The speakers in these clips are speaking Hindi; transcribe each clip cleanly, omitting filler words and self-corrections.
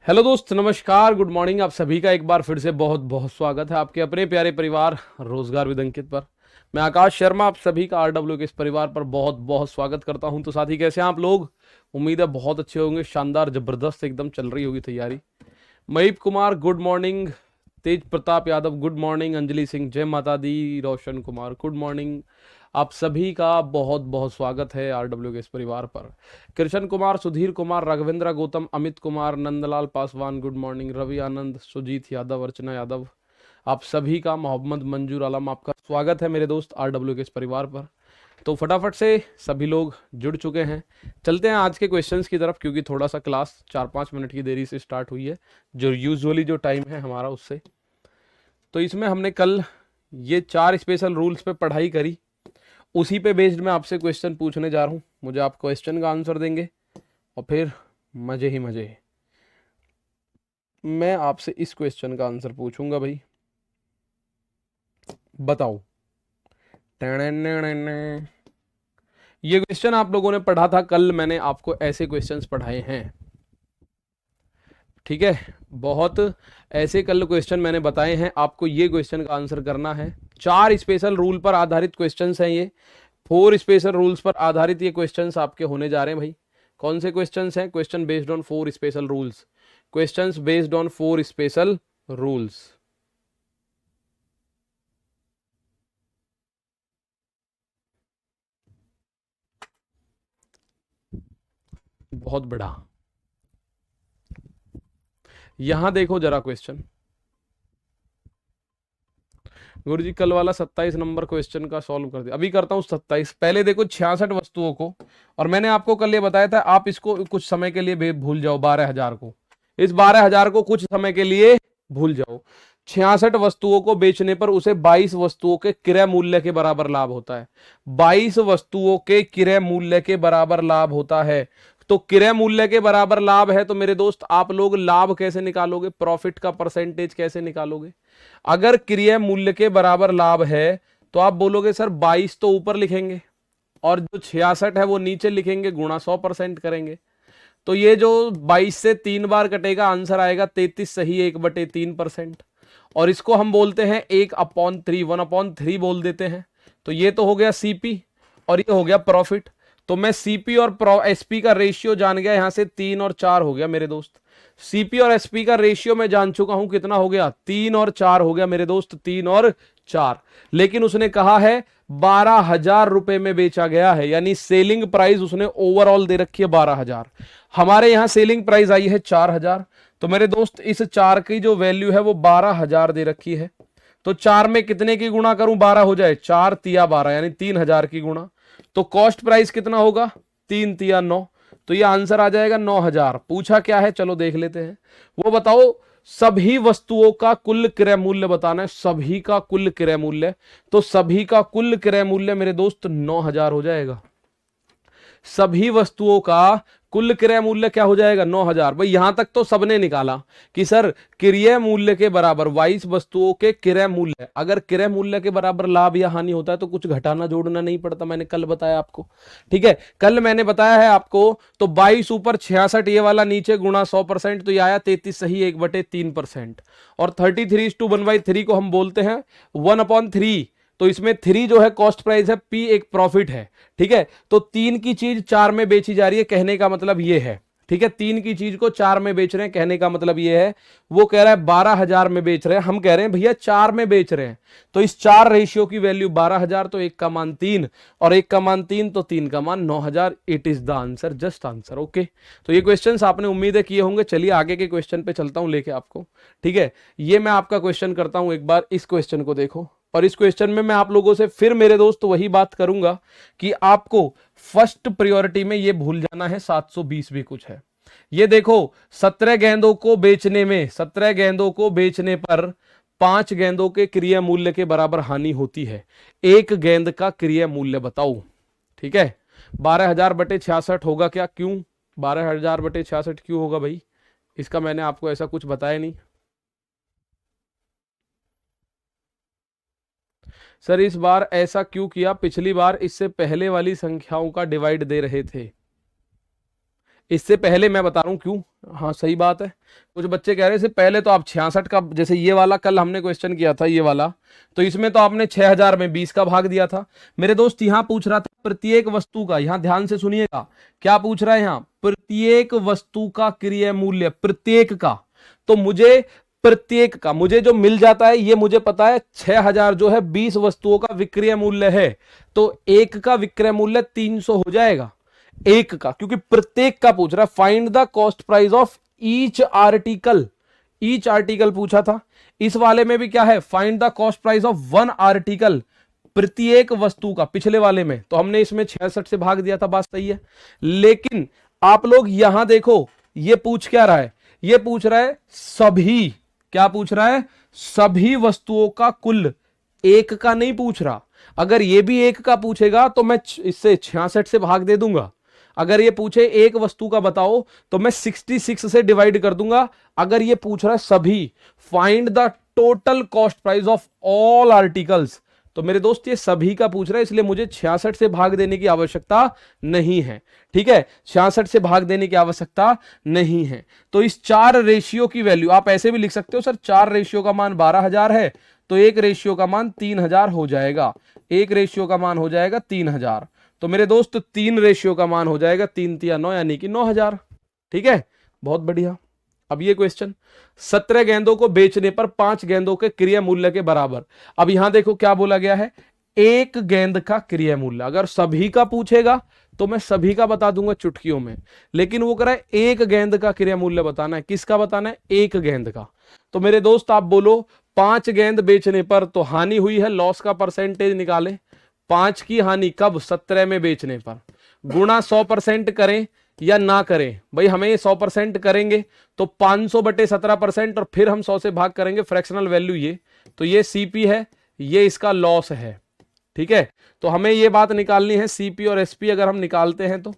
हेलो दोस्त, नमस्कार, गुड मॉर्निंग। आप सभी का एक बार फिर से बहुत बहुत स्वागत है आपके अपने प्यारे परिवार रोजगार विद अंकित पर। मैं आकाश शर्मा आप सभी का आरडब्ल्यू के इस परिवार पर बहुत बहुत स्वागत करता हूं। तो साथी कैसे हैं आप लोग? उम्मीद है बहुत अच्छे होंगे, शानदार, जबरदस्त एकदम चल रही होगी तैयारी। Maheep Kumar good morning. Tej Pratap Yadav good morning. Anjali Singh जय माता दी। Roshan Kumar good morning. आप सभी का बहुत बहुत स्वागत है आरडब्ल्यू के इस परिवार पर। Krishna Kumar, Sudhir Kumar, Raghavendra Gautam, Amit Kumar, Nandlal Paswan good morning. रवि आनंद, सुजीत यादव, अर्चना यादव, आप सभी का, मोहम्मद मंजूर आलम, आपका स्वागत है मेरे दोस्त आरडब्ल्यू के इस परिवार पर। तो फटाफट से सभी लोग जुड़ चुके हैं, चलते हैं आज के क्वेश्चंस की तरफ, क्योंकि थोड़ा सा क्लास 4-5 मिनट की देरी से स्टार्ट हुई है, जो यूजुअली जो टाइम है हमारा उससे। तो इसमें हमने कल ये 4 स्पेशल रूल्स पे पढ़ाई करी, उसी पे बेस्ड मैं आपसे क्वेश्चन पूछने जा रहा हूँ। मुझे आप क्वेश्चन का आंसर देंगे और फिर मजे ही मजे। मैं आपसे इस क्वेश्चन का आंसर पूछूंगा भाई, बताओ। ये क्वेश्चन आप लोगों ने पढ़ा था कल, मैंने आपको ऐसे क्वेश्चंस पढ़ाए हैं, ठीक है। बहुत ऐसे कल क्वेश्चन मैंने बताए हैं, आपको ये क्वेश्चन का आंसर करना है। 4 स्पेशल रूल पर आधारित क्वेश्चंस हैं ये, 4 स्पेशल रूल्स पर आधारित ये क्वेश्चंस आपके होने जा रहे हैं भाई। कौन से क्वेश्चंस हैं? Question based on 4 special rules. Questions based on 4 special rules. बहुत बड़ा। यहां देखो जरा क्वेश्चन। गुरु जी कल वाला 27 नंबर क्वेश्चन का सॉल्व कर दिया, अभी करता हूं 27। पहले देखो 66 वस्तुओं को, और मैंने आपको कल ये बताया था आप इसको कुछ समय के लिए भूल जाओ। 12,000 को, इस 12,000 को कुछ समय के लिए भूल जाओ। 66 वस्तुओं को बेचने पर उसे 22 वस्तुओं के क्रय मूल्य के बराबर लाभ होता है। 22 वस्तुओं के क्रय मूल्य के बराबर लाभ होता है। तो क्रय मूल्य के बराबर लाभ है, तो मेरे दोस्त आप लोग लाभ कैसे निकालोगे? प्रॉफिट का परसेंटेज कैसे निकालोगे? अगर क्रय मूल्य के बराबर लाभ है तो आप बोलोगे सर 22 तो ऊपर लिखेंगे और जो 66 है वो नीचे लिखेंगे, गुणा 100% करेंगे। तो ये जो 22 से 3 बार कटेगा, आंसर आएगा 33 सही, 1/3%। और इसको हम बोलते हैं 1/3, 1/3 बोल देते हैं। तो ये तो हो गया सीपी और ये हो गया प्रॉफिट। तो मैं सीपी और एसपी का रेशियो जान गया, यहां से 3 और 4 हो गया मेरे दोस्त। सीपी और एसपी का रेशियो मैं जान चुका हूं, कितना हो गया? 3 और 4 हो गया मेरे दोस्त, 3 और 4। लेकिन उसने कहा है 12,000 रुपए में बेचा गया है, यानी सेलिंग प्राइस उसने ओवरऑल दे रखी है 12,000। हमारे यहां सेलिंग प्राइस आई है 4,000। तो मेरे दोस्त इस 4 की जो वैल्यू है वो 12,000 दे रखी है। तो 4 में कितने की गुणा करूं 12 हो जाए? 4 तिया 12, यानी 3,000 की गुणा। तो कॉस्ट प्राइस कितना होगा? 3 तिया 9। तो ये आंसर आ जाएगा 9,000। पूछा क्या है, चलो देख लेते हैं। वो बताओ सभी वस्तुओं का कुल क्रय मूल्य बताना है, सभी का कुल क्रय मूल्य। तो सभी का कुल क्रय मूल्य मेरे दोस्त 9,000 हो जाएगा। सभी वस्तुओं का कुल क्रय मूल्य क्या हो जाएगा? 9,000। भाई यहां तक तो सबने निकाला कि सर क्रय मूल्य के बराबर 22 वस्तुओं के क्रय मूल्य, अगर क्रय मूल्य के बराबर लाभ या हानि होता है तो कुछ घटाना जोड़ना नहीं पड़ता, मैंने कल बताया आपको, ठीक है। कल मैंने बताया है आपको। तो 22 ऊपर 66 ये वाला नीचे गुणा 100%, तो ये आया 33 सही, 1/3%। और 33:1/3 को हम बोलते हैं 1/3। तो इसमें 3 जो है कॉस्ट प्राइस है, पी एक प्रॉफिट है, ठीक है। तो 3 की चीज 4 में बेची जा रही है, कहने का मतलब ये है, ठीक है। 3 की चीज को 4 में बेच रहे हैं, कहने का मतलब ये है। वो कह रहा है 12,000 में बेच रहे हैं, हम कह रहे हैं भैया 4 में बेच रहे हैं। तो इस 4 रेशियो की वैल्यू 12,000, तो 1 का मान 3 और 1 का मान 3, तो 3 का मान 9,000। It is the answer, just answer, okay. तो ये क्वेश्चन आपने उम्मीद है किए होंगे। चलिए आगे के क्वेश्चन पे चलता हूं लेके आपको, ठीक है। ये मैं आपका क्वेश्चन करता हूं, एक बार इस क्वेश्चन को देखो। और इस क्वेश्चन में मैं आप लोगों से फिर मेरे दोस्त वही बात करूंगा कि आपको फर्स्ट प्रायोरिटी में ये भूल जाना है 720 भी कुछ है। ये देखो 17 गेंदों को बेचने में, 17 गेंदों को बेचने पर 5 गेंदों के क्रय मूल्य के बराबर हानि होती है। एक गेंद का क्रय मूल्य बताओ, ठीक है। 12,000/66 होगा क्या? क्यों 12,000/66 क्यों होगा भाई? इसका मैंने आपको ऐसा कुछ बताया नहीं सर। इस बार ऐसा क्यों किया? पिछली बार इससे पहले वाली संख्याओं का डिवाइड दे रहे थे, इससे पहले मैं बता रहा हूं क्यों। हाँ सही बात है, कुछ बच्चे कह रहे हैं इससे पहले तो आप 66 का, जैसे ये वाला कल हमने क्वेश्चन किया था ये वाला, तो इसमें तो आपने 6000 में 20 का भाग दिया था। मेरे दोस्त यहां पूछ रहा था प्रत्येक वस्तु का, यहां ध्यान से सुनिएगा क्या पूछ रहा है, यहां प्रत्येक वस्तु का क्रिया मूल्य, प्रत्येक का। तो मुझे प्रत्येक का मुझे जो मिल जाता है, ये मुझे पता है 6000 जो है 20 वस्तुओं का विक्रय मूल्य है, तो एक का विक्रय मूल्य 300 हो जाएगा, एक का, क्योंकि प्रत्येक का पूछ रहा है। Find the cost price of each article, each article पूछा था। इस वाले में भी क्या है, find the cost price of one article, प्रत्येक वस्तु का, पिछले वाले में तो हमने इसमें 66 से भाग दिया था, बात सही है। लेकिन आप लोग यहां देखो, ये पूछ क्या रहा है, ये पूछ रहा है सभी, क्या पूछ रहा है, सभी वस्तुओं का कुल, एक का नहीं पूछ रहा। अगर ये भी एक का पूछेगा तो मैं इससे 66 से भाग दे दूंगा। अगर ये पूछे एक वस्तु का बताओ तो मैं 66 से डिवाइड कर दूंगा। अगर ये पूछ रहा है सभी, find the total cost price of all articles, तो मेरे दोस्त ये सभी का पूछ रहा है, इसलिए मुझे 66 से भाग देने की आवश्यकता नहीं है। ठीक है, 66 से भाग देने की आवश्यकता नहीं है। तो इस 4 रेशियो की वैल्यू आप ऐसे भी लिख सकते हो, सर 4 रेशियो का मान 12000 है, तो एक रेशियो का मान 3000 हो जाएगा, एक रेशियो का मान हो जाएगा 3000। तो मेरे दोस्त 3 रेशियो का मान हो जाएगा 3 तिया 9, यानी कि 9000। ठीक है, बहुत बढ़िया। अब ये क्वेश्चन, 17 गेंदों को बेचने पर 5 गेंदों के क्रय मूल्य के बराबर। अब यहां देखो क्या बोला गया है, एक गेंद का क्रय मूल्य। अगर सभी का पूछेगा तो मैं सभी का बता दूंगा चुटकियों में, लेकिन वो कह रहा है एक गेंद का क्रय मूल्य बताना है। किसका बताना है, एक गेंद का। तो मेरे दोस्त आप बोलो 5 गेंद बेचने पर, तो हानि हुई है, लॉस का परसेंटेज निकालें। 5 की हानि कब, 17 में बेचने पर, गुणा 100% करें या ना करें। भाई हमें ये 100% करेंगे तो 500 बटे 17%, और फिर हम 100 से भाग करेंगे, फ्रैक्शनल वैल्यू ये, तो ये सीपी है, ये इसका लॉस है। ठीक है, तो हमें ये बात निकालनी है, सीपी और एसपी अगर हम निकालते हैं तो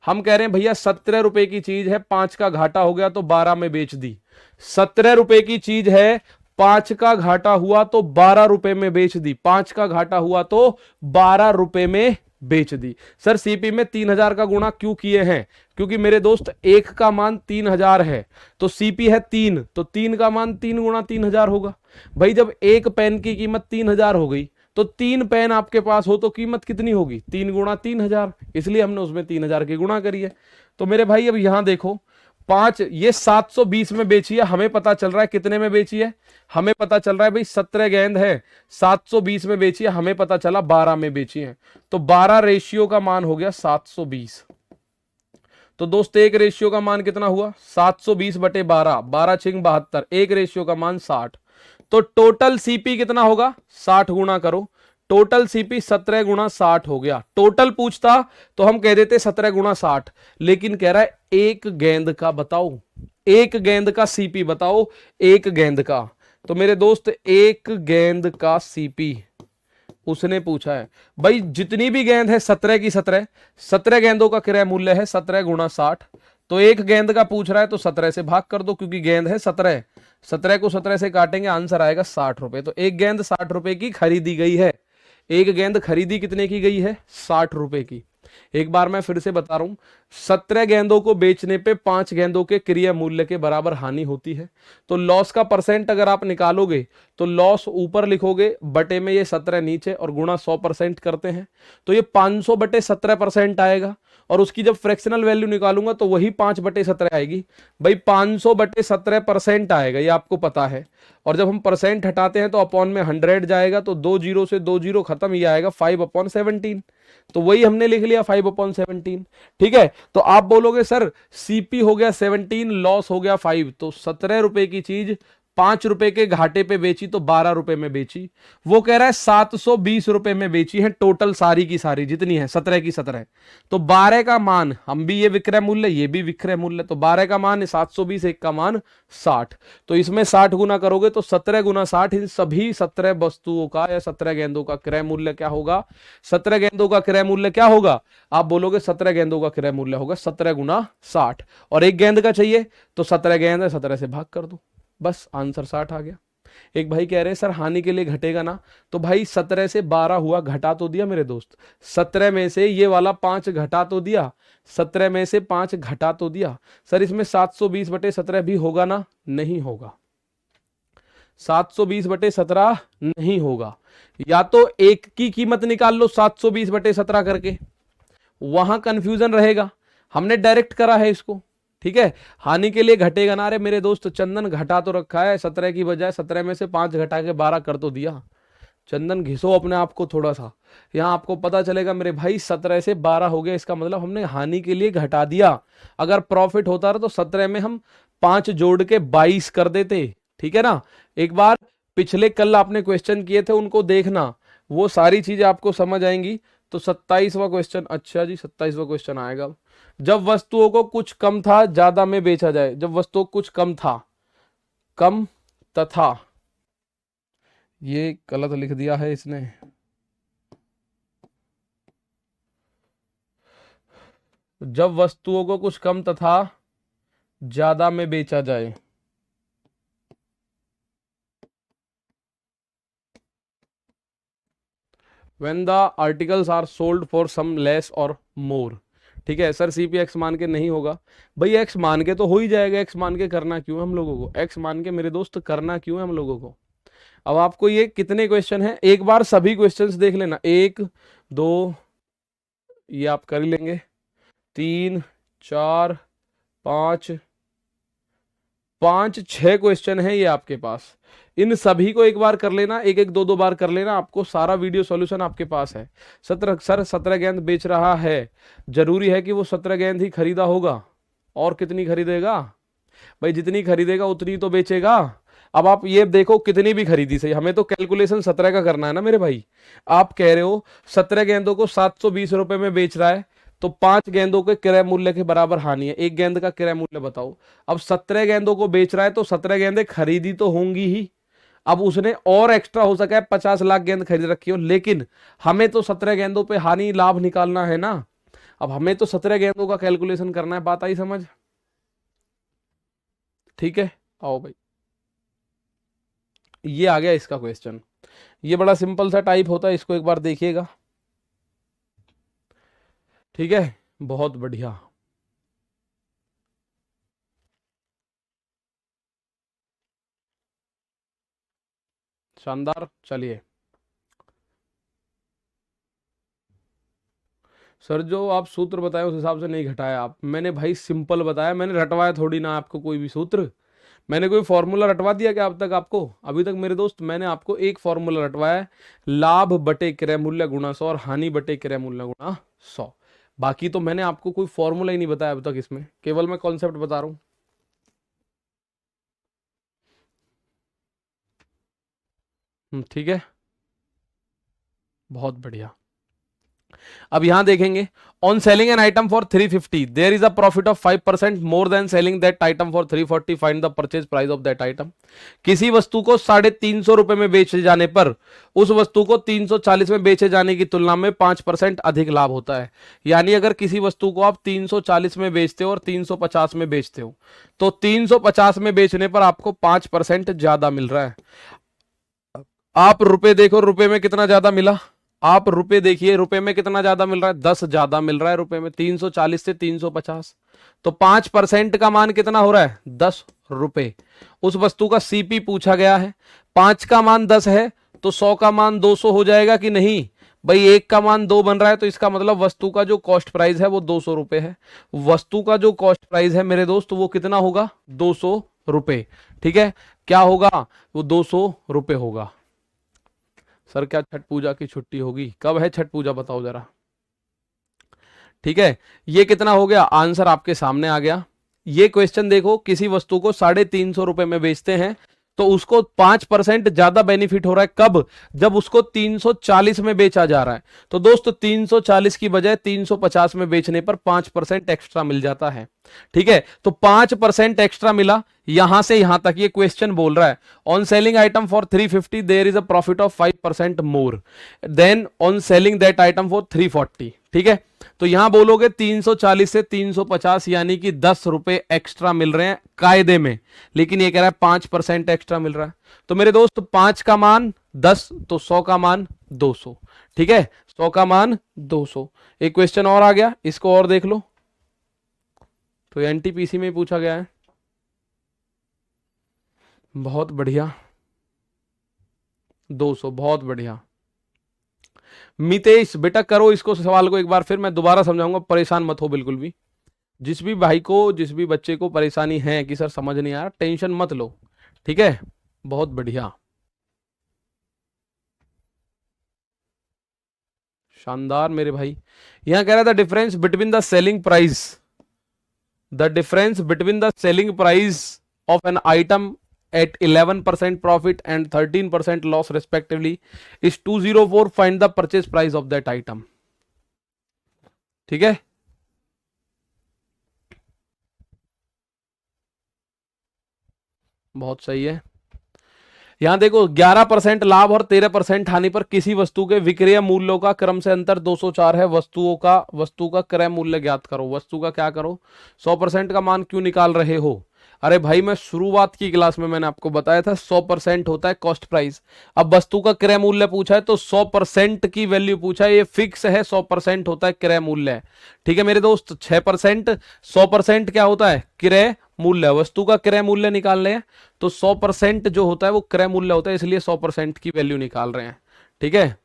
हम कह रहे हैं भैया 17 रुपए की चीज है, 5 का घाटा हो गया तो 12 में बेच दी। 17 रुपए की चीज है, 5 का घाटा हुआ तो 12 रुपए में बेच दी, 5 का घाटा हुआ तो 12 रुपए में बेच दी। सर सीपी में 3000 का गुणा क्यों किए हैं, क्योंकि मेरे दोस्त एक का मान 3000 है, तो सीपी है 3, तो 3 का मान 3 गुणा 3000 होगा। भाई जब एक पेन की कीमत 3000 हो गई, तो 3 पेन आपके पास हो तो कीमत कितनी होगी, 3 गुणा 3000, इसलिए हमने उसमें 3000 की गुणा करी है। तो मेरे भाई अब यहां देखो 5, ये 720 में बेची है, हमें पता चल रहा है कितने में बेची है, हमें पता चल रहा है भाई 17 गेंद है, 720 में बेची है, हमें पता चला 12 में बेची है, तो 12 रेशियो का मान हो गया 720। तो दोस्त एक रेशियो का मान कितना हुआ, 720 बटे 12, 12 छिंग 72, एक रेशियो का मान 60। तो टोटल सीपी कितना होगा, 60 गुणा करो, टोटल सीपी 17 गुणा 60 हो गया। टोटल पूछता तो हम कह देते 17 गुणा 60, लेकिन कह रहा है एक गेंद का बताओ, एक गेंद का सीपी बताओ, एक गेंद का। तो मेरे दोस्त एक गेंद का सीपी उसने पूछा है। भाई जितनी भी गेंद है 17 की 17 गेंदों का क्रय मूल्य है 17 गुणा 60, तो एक गेंद का पूछ रहा है तो 17 से भाग कर दो, क्योंकि गेंद है 17, 17 को 17 से काटेंगे, आंसर आएगा 60 रुपए। तो एक गेंद 60 रुपए की खरीदी गई है, एक गेंद खरीदी कितने की गई है, 60 रुपए की। एक बार मैं फिर से बता रहा हूं, 17 गेंदों को बेचने पे 5 गेंदों के क्रय मूल्य के बराबर हानि होती है। तो लॉस का परसेंट अगर आप निकालोगे तो लॉस ऊपर लिखोगे, बटे में ये 17 नीचे, और गुणा 100% करते हैं, तो ये 500 बटे 17% आएगा। और उसकी जब फ्रैक्शनल वैल्यू निकालूंगा तो वही 5 बटे 17 आएगी। भाई 500 बटे 17% आएगा, ये आपको पता है। और जब हम परसेंट हटाते हैं तो अपॉन में 100 जाएगा, तो 2 जीरो से 2 जीरो खत्म, ये आएगा 5/17। तो वही हमने लिख लिया 5/17। ठीक है, तो आप बोलोगे सर सीपी हो गया 17, लॉस हो गया 5, तो 17 रुपए की चीज 5 रुपए के घाटे पे बेची तो 12 रुपए में बेची। वो कह रहा है 720 रुपए में बेची है टोटल, सारी की सारी जितनी है 17 की 17। तो 12 का मान, हम भी ये विक्रय मूल्य, ये भी विक्रय मूल्य, तो 12 का मान 720, एक का मान 60। तो इसमें 60 गुना करोगे तो 17 गुना 60, इन सभी 17 वस्तुओं का या 17 गेंदों का क्रय मूल्य क्या होगा, 17 गेंदों का क्रय मूल्य क्या होगा, आप बोलोगे 17 गेंदों का क्रय मूल्य होगा 17 गुना 60। और एक गेंद का चाहिए तो 17 गेंद है, 17 से भाग कर दो, बस आंसर 60 आ गया। एक भाई कह रहे हैं सर हानि के लिए घटेगा ना, तो भाई 17 से 12 हुआ, घटा तो दिया मेरे दोस्त। 17 में से ये वाला 5 घटा तो दिया, 17 में से 5 घटा तो दिया। सर इसमें 720/17 भी होगा ना? नहीं होगा। 720/17 नहीं होगा। या तो एक की कीमत निकाल लो 720/17 करके, वहां कंफ्यूजन रहेगा। हमने डायरेक्ट करा है इसको, ठीक है। हानि के लिए घटेगा ना, अरे मेरे दोस्त चंदन घटा तो रखा है, 17 की बजाय 17 में से 5 घटा के 12 कर तो दिया। चंदन घिसो अपने आप को थोड़ा सा, यहां आपको पता चलेगा मेरे भाई 17 से 12 हो गया, इसका मतलब हमने हानि के लिए घटा दिया। अगर प्रॉफिट होता रहा तो 17 में हम 5 जोड़ के 22 कर देते, ठीक है ना। एक बार पिछले कल आपने क्वेश्चन किए थे उनको देखना, वो सारी चीजें आपको समझ आएंगी। तो 27वां क्वेश्चन, अच्छा जी 27वां क्वेश्चन आएगा। जब वस्तुओं को कुछ कम था ज्यादा में बेचा जाए, जब वस्तुओं को कुछ कम था, कम तथा, ये गलत लिख दिया है इसने, जब वस्तुओं को कुछ कम तथा ज्यादा में बेचा जाए, when the articles are sold for some less or more, ठीक है। सर सीपी एक्स मान के नहीं होगा, भाई एक्स मान के तो हो ही जाएगा, एक्स मान के करना क्यों है हम लोगों को, एक्स मान के मेरे दोस्त करना क्यों है हम लोगों को। अब आपको ये कितने क्वेश्चन हैं, एक बार सभी क्वेश्चंस देख लेना, 1 2 ये आप कर ही लेंगे, 3 4 5 6 क्वेश्चन है ये आपके पास। इन सभी को एक बार कर लेना, एक एक 2 बार कर लेना, आपको सारा वीडियो सॉल्यूशन आपके पास है। 17 गेंद बेच रहा है, जरूरी है कि वो 17 गेंद ही खरीदा होगा, और कितनी खरीदेगा भाई, जितनी खरीदेगा उतनी तो बेचेगा। अब आप ये देखो कितनी भी खरीदी सही, हमें तो कैलकुलेशन 17 का करना है ना मेरे भाई। आप कह रहे हो 17 गेंदों को 720 रुपए में बेच रहा है, तो 5 गेंदों के क्रय मूल्य के बराबर हानि है, एक गेंद का क्रय मूल्य बताओ। अब 17 गेंदों को बेच रहा है तो 17 गेंदें खरीदी तो होंगी ही। अब उसने और एक्स्ट्रा हो सका है 50 लाख गेंद खरीद रखी हो, लेकिन हमें तो 17 गेंदों पे हानि लाभ निकालना है ना। अब हमें तो 17 गेंदों का कैलकुलेशन करना है, बात आई समझ, ठीक है। आओ भाई, ये आ गया इसका क्वेश्चन, ये बड़ा सिंपल सा टाइप होता है, इसको एक बार देखिएगा, ठीक है। बहुत बढ़िया, शानदार। चलिए सर, जो आप सूत्र बताए उस हिसाब से नहीं घटाया आप, मैंने भाई सिंपल बताया, मैंने रटवाया थोड़ी ना आपको कोई भी सूत्र, मैंने कोई फॉर्मूला रटवा दिया क्या अब तक आपको? अभी तक मेरे दोस्त मैंने आपको एक फॉर्मूला रटवाया है, लाभ बटे क्रय मूल्य गुणा 100 और हानि बटे क्रय मूल्य गुणा 100। बाकी तो मैंने आपको कोई फॉर्मूला ही नहीं बताया अब तक, इसमें केवल मैं कॉन्सेप्ट बता रहा हूं, ठीक है। बहुत बढ़िया। अब यहां देखेंगे, on selling an item for 350 there is a profit of 5% more than selling that item for 340, find the purchase price of that item. किसी वस्तु को 350 रुपए में बेचे जाने पर उस वस्तु को 340 में बेचे जाने की तुलना में 5% अधिक लाभ होता है। यानी अगर किसी वस्तु को आप 340 में बेचते हो और 350 में बेचते हो, तो 350 में बेचने पर आपको 5% ज्यादा मिल रहा है। आप रुपए देखो, रुपए में कितना ज्यादा मिला, आप रुपए देखिए, रुपए में कितना ज्यादा मिल रहा है, 10 ज्यादा मिल रहा है रुपए में, 340 से 350, तो 5% का मान कितना हो रहा है, 10 रुपए। उस वस्तु का सीपी पूछा गया है, 5 का मान 10 है तो 100 का मान 200 हो जाएगा कि नहीं भाई, 1 का मान 2 बन रहा है, तो इसका मतलब वस्तु का जो कॉस्ट प्राइस है वो 200 रुपए है। वस्तु का जो कॉस्ट प्राइस है मेरे दोस्त वो कितना होगा, 200 रुपए, ठीक है। क्या होगा, वो 200 रुपए होगा। सर क्या छठ पूजा की छुट्टी होगी, कब है छठ पूजा बताओ जरा, ठीक है। ये कितना हो गया, आंसर आपके सामने आ गया। ये क्वेश्चन देखो, किसी वस्तु को 350 रुपए में बेचते हैं तो उसको 5% ज्यादा बेनिफिट हो रहा है, कब, जब उसको 340 में बेचा जा रहा है। तो दोस्त 340 की बजाय 350 में बेचने पर 5% एक्स्ट्रा मिल जाता है, ठीक है। तो 5% एक्स्ट्रा मिला, यहां से यहां तक ये क्वेश्चन बोल रहा है on selling item for 350 there is a profit of 5% more than on selling that item for 340। ठीक है, तो यहां बोलोगे 340 से 350 यानी कि 10 रुपए एक्स्ट्रा मिल रहे हैं कायदे में, लेकिन ये कह रहा है 5% एक्स्ट्रा मिल रहा है। तो मेरे दोस्त 5 का मान 10 तो 100 का मान 200। ठीक है, 100 का मान 200। एक क्वेश्चन और आ गया, इसको और देख लो, तो एनटीपीसी में पूछा गया है। बहुत बढ़िया, 200, बहुत बढ़िया। मितेश बेटा करो इसको, सवाल को एक बार फिर मैं दोबारा समझाऊंगा, परेशान मत हो बिल्कुल भी। जिस भी भाई को, जिस भी बच्चे को परेशानी है कि सर समझ नहीं आ रहा, टेंशन मत लो। ठीक है, बहुत बढ़िया, शानदार मेरे भाई। यहां कह रहा था difference between the selling price, the difference between the selling price of an item at 11% profit and 13% loss respectively is 204. Find the purchase price of that item. ठीक है, बहुत सही है। यहां देखो 11% लाभ और 13% हानि पर किसी वस्तु के विक्रय मूल्यों का क्रम से अंतर 204 है। वस्तु का क्रय मूल्य ज्ञात करो। वस्तु का क्या करो, 100% का मान क्यों निकाल रहे हो? अरे भाई मैं शुरुआत की क्लास में मैंने आपको बताया था 100% होता है कॉस्ट प्राइस। अब वस्तु का क्रय मूल्य पूछा है तो 100% की वैल्यू पूछा है, ये फिक्स है, 100% होता है क्रय मूल्य। ठीक है मेरे दोस्त, 6%, 100% क्या होता है क्रय मूल्य। वस्तु का क्रय मूल्य निकाल रहे हैं तो 100% जो होता है वो क्रय मूल्य होता है, इसलिए 100% की वैल्यू निकाल रहे हैं। ठीक है,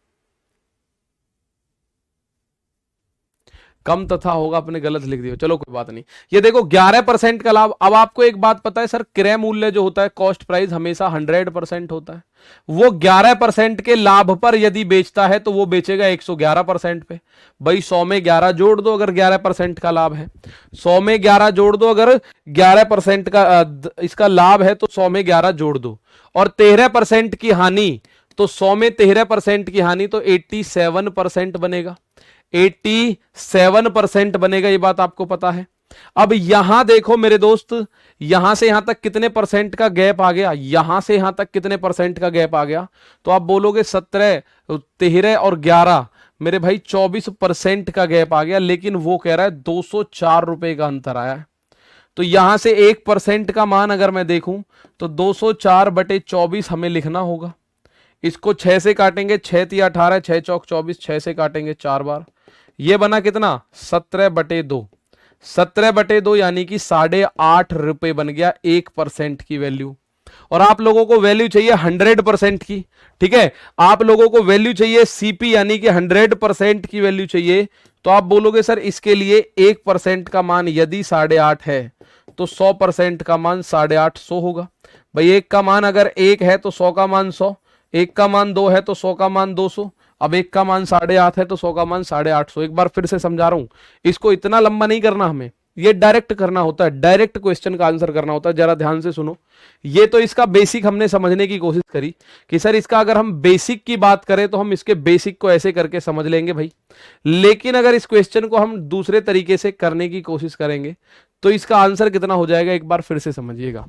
कम तथा होगा, अपने गलत लिख दिया, चलो कोई बात नहीं। ये देखो 11% का लाभ। अब आपको एक बात पता है सर, क्रय मूल्य जो होता है कॉस्ट प्राइस हमेशा 100% होता है। वो 11% के लाभ पर यदि बेचता है तो वो बेचेगा 111% पे। भाई 100 में 11 जोड़ दो अगर 11% का लाभ है, 100 में 11 जोड़ दो अगर 11% का इसका लाभ है तो 100 में 11 जोड़ दो। और 13% की हानि, तो 100 में 13% की हानि तो 87% बनेगा, 87% बनेगा, ये बात आपको पता है। अब यहां देखो मेरे दोस्त, यहां से यहां तक कितने परसेंट का गैप आ गया, यहां से यहां तक कितने परसेंट का गैप आ गया, तो आप बोलोगे 17, 13 और 11, मेरे भाई 24% का गैप आ गया। लेकिन वो कह रहा है 204 रुपए का अंतर आया है। तो यहां से 1% का मान अगर मैं देखूं तो 204/24 हमें लिखना होगा। इसको 6 से काटेंगे, 6 × 18, 6 चौक 24, 6 से काटेंगे 4 बार, ये बना कितना 17/2, 17/2 यानी कि 8.5 रुपए बन गया 1% की वैल्यू। और आप लोगों को वैल्यू चाहिए 100% की। ठीक है, आप लोगों को वैल्यू चाहिए सीपी यानी कि 100% की वैल्यू चाहिए। तो आप बोलोगे सर इसके लिए 1% का मान यदि 8.5 है तो 100% का मान 850 होगा। भाई 1 का मान अगर 1 है तो 100 का मान 100, 1 का मान 2 है तो 100 का मान 200। अब 1 का मान 8.5 है तो 100 का मान 850। एक बार फिर से समझा रहा हूं, इसको इतना लंबा नहीं करना, हमें ये डायरेक्ट करना होता है, डायरेक्ट क्वेश्चन का आंसर करना होता है। जरा ध्यान से सुनो, ये तो इसका बेसिक हमने समझने की कोशिश करी कि सर इसका अगर हम बेसिक की बात करें तो हम इसके बेसिक को ऐसे करके समझ लेंगे भाई। लेकिन अगर इस क्वेश्चन को हम दूसरे तरीके से करने की कोशिश करेंगे तो इसका आंसर कितना हो जाएगा, एक बार फिर से समझिएगा।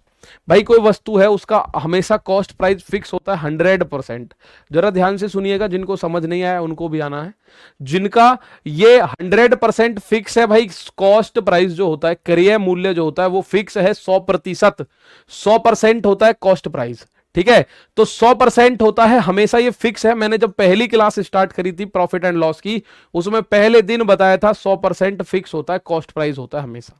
भाई कोई वस्तु है उसका हमेशा कॉस्ट प्राइस फिक्स होता है 100%। जरा ध्यान से सुनिएगा, जिनको समझ नहीं आया उनको भी आना है। जिनका ये 100% फिक्स है भाई, कॉस्ट प्राइस जो होता है, क्रय मूल्य जो होता है वो फिक्स है 100%, 100% होता है कॉस्ट प्राइस। ठीक है, तो 100% होता है हमेशा, ये फिक्स है। मैंने जब पहली क्लास स्टार्ट करी थी प्रॉफिट एंड लॉस की, उसमें पहले दिन बताया था 100% फिक्स होता है, कॉस्ट प्राइस होता है हमेशा।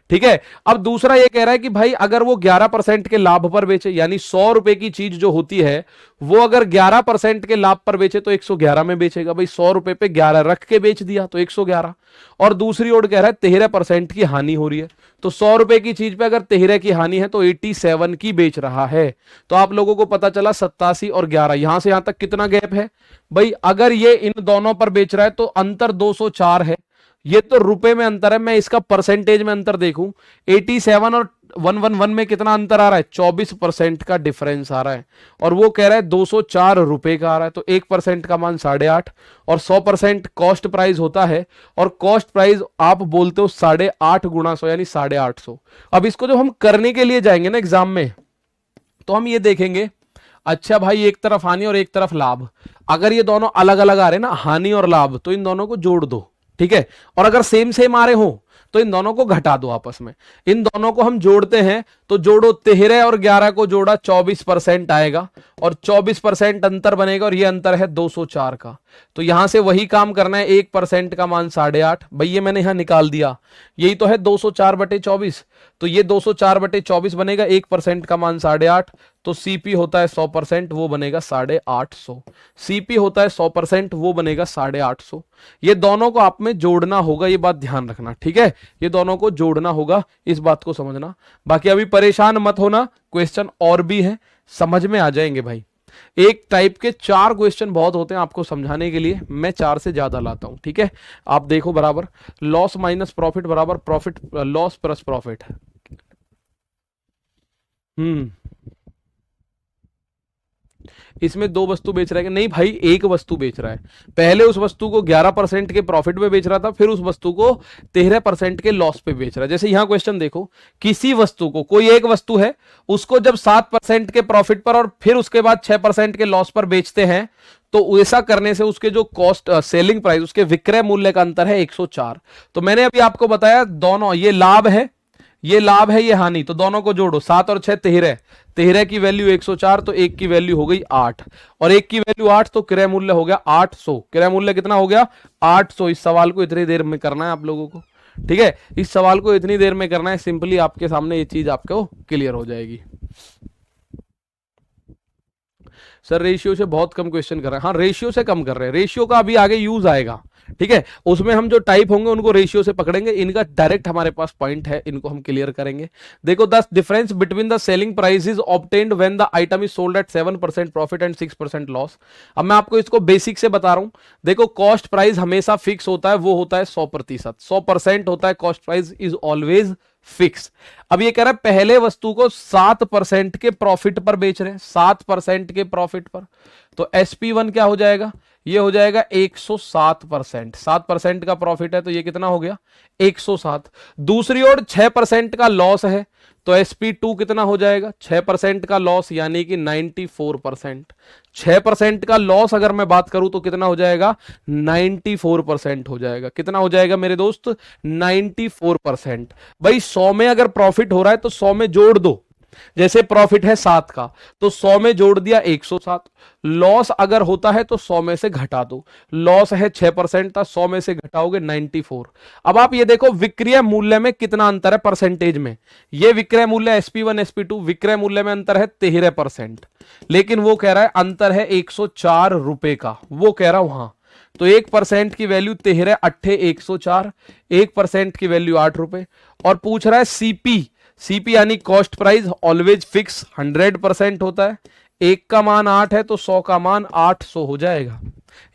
ठीक है, अब दूसरा ये कह रहा है कि भाई अगर वो 11% के लाभ पर बेचे, यानी 100 रुपए की चीज जो होती है वो अगर 11% के लाभ पर बेचे तो 111 में बेचेगा। भाई 100 रुपए पे 11 रख के बेच दिया तो 111। और दूसरी ओर कह रहा है 13% की हानि हो रही है, तो 100 रुपए की चीज पे अगर 13 की हानि है तो 87 की बेच रहा है। तो आप लोगों को पता चला 87 और 11, यहां से यहां तक कितना गैप है भाई। अगर ये इन दोनों पर बेच रहा है तो अंतर 204 है। ये तो रुपए में अंतर है, मैं इसका परसेंटेज में अंतर देखूं, 87 111 में कितना अंतर आ रहा है, 24% का डिफरेंस आ रहा है, और वो कह रहा है 204 रुपए का आ रहा है, तो 1% का मान 8.5, और 100% कॉस्ट प्राइस होता है, और कॉस्ट प्राइस आप बोलते हो 8.5 गुणा 100 यानी 850। अब इसको जब हम करने के लिए जाएंगे ना एग्जाम में, तो हम ये देखेंगे, अच्छा भाई एक तरफ हानि और एक तरफ लाभ, अगर ये दोनों अलग अलग आ रहे हैं ना, हानि और लाभ, तो इन दोनों को जोड़ दो, ठीक है, और अगर सेम सेम आ रहे हो तो इन दोनों को घटा दो आपस में। इन दोनों को हम जोड़ते हैं तो जोड़ो, 13 और 11 को जोड़ा 24% आएगा, और 24% अंतर बनेगा, और ये अंतर है 204 का। तो यहां से वही काम करना है, 1% का मान 8.5, भाई ये मैंने यहां निकाल दिया, यही तो है 204/24, तो ये 204/24 बनेगा, 1% का मान 8.5, तो सीपी होता है 100%, वो बनेगा 850। सीपी होता है 100%, वो बनेगा 850। ये दोनों को आप में जोड़ना होगा, ये बात ध्यान रखना, ठीक है, ये दोनों को जोड़ना होगा, इस बात को समझना। बाकी अभी परेशान मत होना, क्वेश्चन और भी हैं, समझ में आ जाएंगे भाई। एक टाइप के 4 क्वेश्चन बहुत होते हैं आपको समझाने के लिए, मैं 4 से ज्यादा लाता हूं, ठीक है। आप देखो बराबर, लॉस माइनस प्रॉफिट बराबर प्रॉफिट, लॉस प्लस प्रॉफिट। इसमें 2 वस्तु बेच रहा है, नहीं भाई एक वस्तु बेच रहा है, पहले उस वस्तु को 11% के प्रॉफिट पे बेच रहा था, फिर उस वस्तु को 13% के लॉस पे बेच रहा है। जैसे यहां क्वेश्चन देखो, किसी वस्तु को, कोई एक वस्तु है, उसको जब 7% के प्रॉफिट पर और फिर उसके बाद 6% के लॉस पर बेचते हैं, तो ऐसा करने से उसके जो कॉस्ट सेलिंग प्राइस, उसके विक्रय मूल्य का अंतर है 104। तो मैंने अभी आपको बताया, दोनों ये लाभ है, ये लाभ है, ये हानि, तो दोनों को जोड़ो, 7 और 6 13, 13 की वैल्यू 104, तो 1 की वैल्यू हो गई 8, और 1 की वैल्यू 8, तो क्रय मूल्य हो गया 800। क्रय मूल्य कितना हो गया, 800। इस सवाल को इतनी देर में करना है आप लोगों को, ठीक है, इस सवाल को इतनी देर में करना है, सिंपली आपके सामने ये चीज आपको क्लियर हो जाएगी। सर रेशियो से बहुत कम क्वेश्चन कर रहे हैं, हाँ रेशियो से कम कर रहे हैं, रेशियो का अभी आगे यूज आएगा, ठीक है, उसमें हम जो टाइप होंगे उनको रेशियो से पकड़ेंगे, इनका डायरेक्ट हमारे पास पॉइंट है, इनको हम क्लियर करेंगे। देखो, the difference between the selling price is obtained when the item is sold at 7% profit and 6% loss. अब मैं आपको इसको बेसिक से बता रहा हूं, देखो कॉस्ट प्राइस हमेशा फिक्स होता है, वो होता है 100%, 100% होता है, cost price is always fix. अब ये कह रहा है पहले वस्तु को 7% के प्रॉफिट पर बेच रहे हैं, 7% के प्रॉफिट पर, तो SP1 क्या हो जाएगा, ये हो जाएगा 107%, 7% का प्रॉफिट है, तो ये कितना हो गया 107। दूसरी ओर 6% का लॉस है, तो SP2 कितना हो जाएगा, 6% का लॉस यानी कि 94%। 6% का लॉस अगर मैं बात करूं तो कितना हो जाएगा, 94% हो जाएगा। कितना हो जाएगा मेरे दोस्त, 94%। भाई 100 में अगर प्रॉफिट हो रहा है तो 100 में जोड़ दो, जैसे प्रॉफिट है 7 का, तो 100 में जोड़ दिया 107। लॉस अगर होता है तो 100 में से घटा दो, लॉस है 6% था, 100 में से घटाओगे 94। अब आप ये देखो विक्रय मूल्य में कितना अंतर है परसेंटेज में, ये विक्रय मूल्य SP1 SP2 विक्रय मूल्य में अंतर है 13%, लेकिन वो कह रहा है अंतर है 104 रुपए का, वो कह रहा हूं हाँ, तो 1% की वैल्यू 13 अट्ठे 104, 1% की वैल्यू 8 रुपए, और पूछ रहा है सीपी, सीपी यानी कॉस्ट प्राइस ऑलवेज फिक्स 100% होता है, 1 का मान 8 है तो 100 का मान 800 हो जाएगा,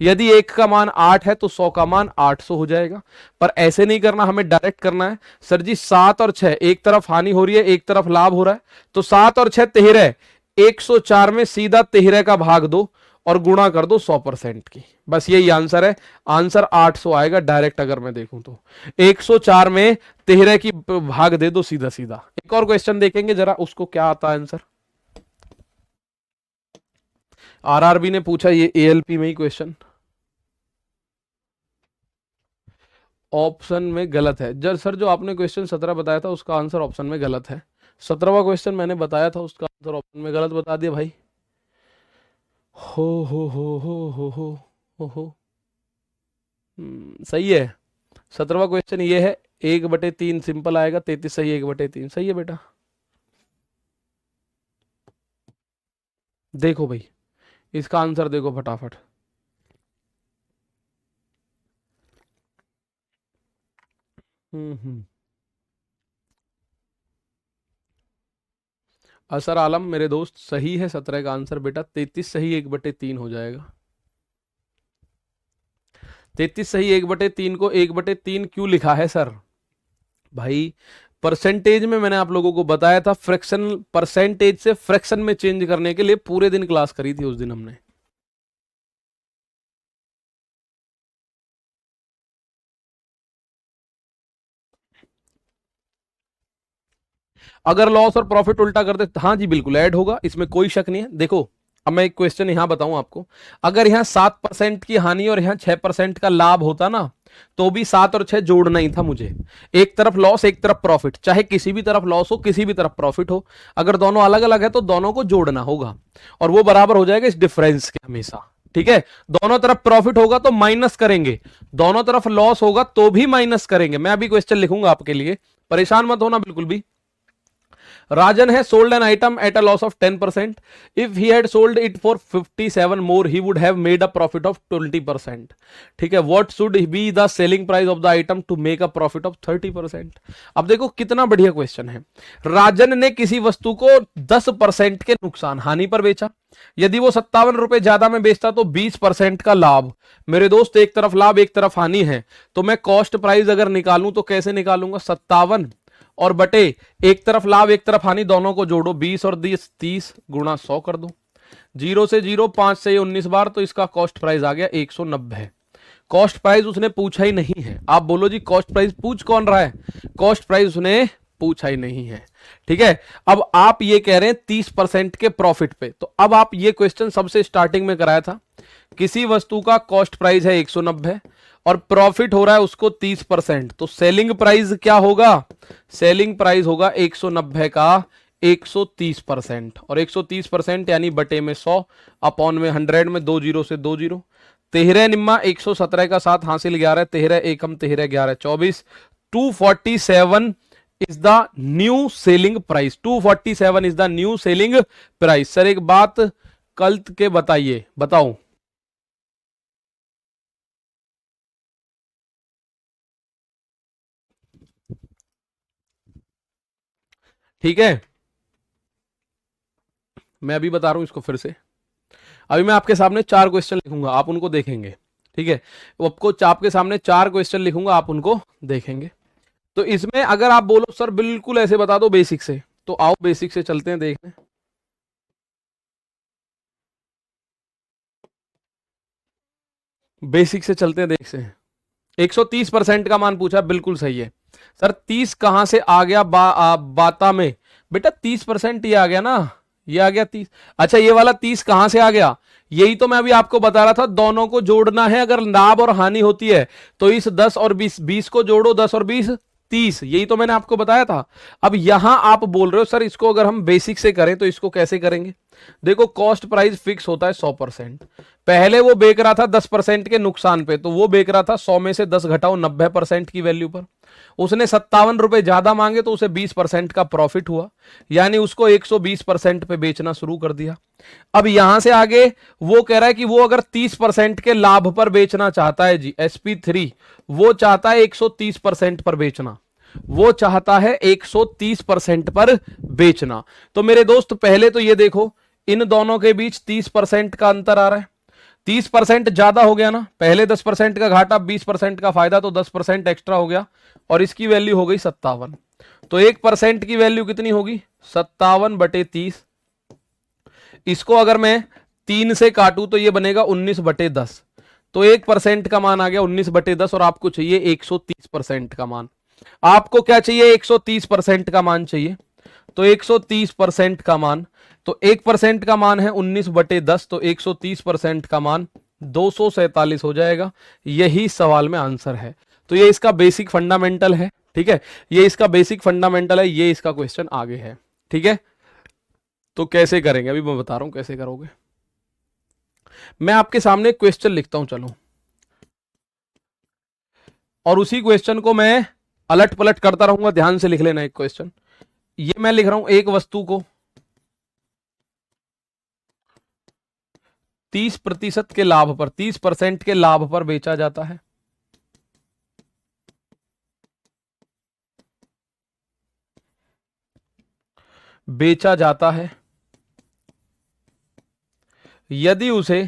यदि 1 का मान 8 है तो 100 का मान 800 हो जाएगा। पर ऐसे नहीं करना, हमें डायरेक्ट करना है, सर जी 7 और 6 एक तरफ हानि हो रही है, एक तरफ लाभ हो रहा है, तो 7 और 6 13, 104 में सीधा 13 का भाग दो और गुणा कर दो 100% की, बस यही आंसर है, आंसर 800 आएगा डायरेक्ट। अगर मैं देखूं तो 104 में 13 की भाग दे दो सीधा सीधा। एक और क्वेश्चन देखेंगे जरा, उसको क्या आता है आंसर, आरआरबी ने पूछा ये ALP में ही क्वेश्चन, ऑप्शन में गलत है जर सर, जो आपने क्वेश्चन 17 बताया था उसका आंसर ऑप्शन में गलत है, 17वां क्वेश्चन मैंने बताया था उसका आंसर ऑप्शन में गलत बता दिया भाई। हो सही है, 17वां क्वेश्चन ये है, 1/3 सिंपल आएगा, 33 सही, 1/3 सही है बेटा। देखो भाई इसका आंसर देखो फटाफट, असर आलम मेरे दोस्त सही है, 17 का आंसर बेटा, 33 सही, 1/3 हो जाएगा। 33 सही, 1/3 को 1/3 क्यों लिखा है सर, भाई परसेंटेज में मैंने आप लोगों को बताया था, फ्रैक्शन परसेंटेज से फ्रैक्शन में चेंज करने के लिए पूरे दिन क्लास करी थी उस दिन हमने। अगर लॉस और प्रॉफिट उल्टा कर दे, हाँ जी बिल्कुल ऐड होगा, इसमें कोई शक नहीं है। देखो अब मैं एक क्वेश्चन यहां बताऊं आपको, अगर यहां 7% की हानि और यहां 6% का लाभ होता ना, तो भी 7 और 6 जोड़ना ही था मुझे। एक तरफ लॉस एक तरफ प्रॉफिट, चाहे किसी भी तरफ लॉस हो किसी भी तरफ प्रॉफिट हो, अगर दोनों अलग अलग है तो दोनों को जोड़ना होगा और वो बराबर हो जाएगा इस डिफरेंस के हमेशा। ठीक है, दोनों तरफ प्रॉफिट होगा तो माइनस करेंगे, दोनों तरफ लॉस होगा तो भी माइनस करेंगे। मैं अभी क्वेश्चन लिखूंगा आपके लिए, परेशान मत होना बिल्कुल भी। Rajan has sold an item at a loss of 10%. If he had sold it for 57 more, he would have made a profit of 20%. ठीक है, what should be the selling price of the item to make a profit of 30%? अब देखो कितना बढ़िया क्वेश्चन है। राजन ने किसी वस्तु को 10% के नुकसान हानि पर बेचा, यदि वो 57 रुपए ज्यादा में बेचता तो 20% का लाभ। मेरे दोस्त एक तरफ लाभ एक तरफ हानि है, तो मैं कॉस्ट प्राइस अगर निकालूं तो कैसे निकालूंगा, 57 और बटे एक तरफ लाभ एक तरफ हानि, दोनों को जोड़ो 20 और 20 30 गुणा 100 कर दो, 0 से 0 5 से 19 बार, तो इसका कॉस्ट प्राइस आ गया 190। कॉस्ट प्राइस उसने पूछा ही नहीं है। आप बोलो जी कॉस्ट प्राइस पूछ कौन रहा है, कॉस्ट प्राइस उसने पूछा ही नहीं है। ठीक है, अब आप ये कह रहे हैं 30% के प्रॉफिट पे, तो अब आप ये क्वेश्चन सबसे स्टार्टिंग में कराया था, किसी वस्तु का कॉस्ट प्राइस है 190 और प्रॉफिट हो रहा है उसको 30%, तो सेलिंग प्राइस क्या होगा, सेलिंग प्राइस होगा 190 का 130%, और 130% यानी बटे में 100 अपॉन में 100 में 2 जीरो से 2 जीरो, 13 निम्मा 117 का 7 हासिल 11, 13 एकम 13 11 24, 247 is the new selling price, 247 is the new selling price. Sir एक बात कल के बताइए, बताओ ठीक है, मैं अभी बता रहा हूं इसको फिर से। अभी मैं आपके सामने 4 क्वेश्चन लिखूंगा, आप उनको देखेंगे। ठीक है, वो आपको आपके सामने 4 क्वेश्चन लिखूंगा, आप उनको देखेंगे। तो इसमें अगर आप बोलो सर बिल्कुल ऐसे बता दो बेसिक से, तो आओ बेसिक से चलते हैं देखने। बेसिक से चलते हैं देखते हैं। 130% का मान पूछा, बिल्कुल सही है। सर 30 कहां से आ गया बाता में, बेटा 30% ये आ गया ना, ये आ गया 30। अच्छा ये वाला 30 कहां से आ गया, यही तो मैं अभी आपको बता रहा था, दोनों को जोड़ना है। अगर लाभ और हानि होती है तो इस 10 और 20, 20 को जोड़ो, 10 और 20 30, यही तो मैंने आपको बताया था। अब यहां आप बोल रहे हो सर इसको अगर हम बेसिक से करें तो इसको कैसे करेंगे। देखो कॉस्ट प्राइस फिक्स होता है 100%, पहले वो बेच रहा था 10% के नुकसान पे, तो वो बेच रहा था 100 में से 10 घटाओ 90% की वैल्यू पर, उसने 57 रुपए ज्यादा मांगे तो उसे 20% का प्रॉफिट हुआ, यानी उसको 120% पे बेचना शुरू कर दिया। अब यहां से आगे वो कह रहा है कि वो अगर 30% के लाभ पर बेचना चाहता है जी, SP3 वो चाहता है 130% पर बेचना, वो चाहता है 130% पर बेचना। तो मेरे दोस्त पहले तो ये देखो इन दोनों के बीच 30% का अंतर आ रहा है, 30% ज्यादा हो गया ना, पहले 10% का घाटा 20% का फायदा, तो 10% एक्स्ट्रा हो गया और इसकी वैल्यू हो गई 57। तो 1% की वैल्यू कितनी होगी, 57 बटे 30। इसको अगर मैं 3 से काटूं तो ये बनेगा 19 बटे 10, तो 1% का मान आ गया 19 बटे 10, और आपको चाहिए 130% का मान। आपको क्या चाहिए, 130% का मान चाहिए, तो 130% का मान, तो 1% का मान है 19 बटे 10, तो 130% का मान 247 हो जाएगा। यही सवाल में आंसर है। तो ये इसका बेसिक फंडामेंटल है। ठीक है, ये इसका बेसिक फंडामेंटल है, ये इसका क्वेश्चन आगे है। ठीक है, तो कैसे करेंगे अभी मैं बता रहा हूं कैसे करोगे। मैं आपके सामने क्वेश्चन लिखता हूं, चलो, और उसी क्वेश्चन को मैं अलट पलट करता रहूंगा, ध्यान से लिख लेना। एक क्वेश्चन ये मैं लिख रहा हूं, एक वस्तु को 30% के लाभ पर, 30% के लाभ पर बेचा जाता है। बेचा जाता है यदि उसे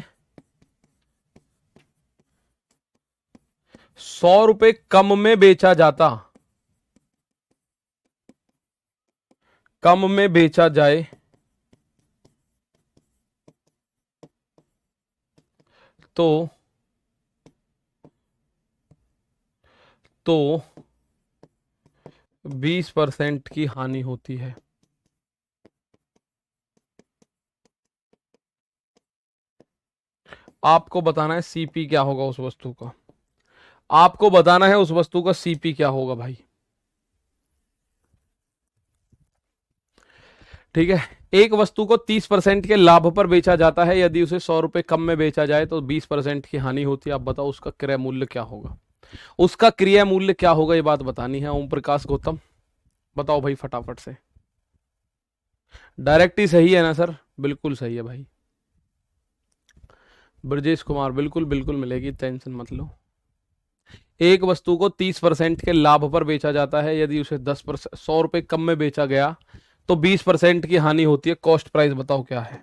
100 रुपए कम में बेचा जाता कम में बेचा जाए तो 20% की हानि होती है। आपको बताना है सीपी क्या होगा उस वस्तु का, आपको बताना है उस वस्तु का सीपी क्या होगा भाई। ठीक है, एक वस्तु को 30% के लाभ पर बेचा जाता है, यदि उसे 100 रुपए कम में बेचा जाए तो 20% की हानि होती है। आप बताओ उसका क्रय मूल्य क्या होगा, उसका क्रय मूल्य क्या होगा, ये बात बतानी है। ओम प्रकाश गौतम बताओ भाई फटाफट से। डायरेक्ट ही सही है ना सर, बिल्कुल सही है भाई। ब्रजेश कुमार बिल्कुल बिल्कुल मिलेगी, टेंशन मत लो। एक वस्तु को 30% के लाभ पर बेचा जाता है, यदि उसे 10% 100 रुपए कम में बेचा गया तो 20% की हानि होती है। कॉस्ट प्राइस बताओ क्या है।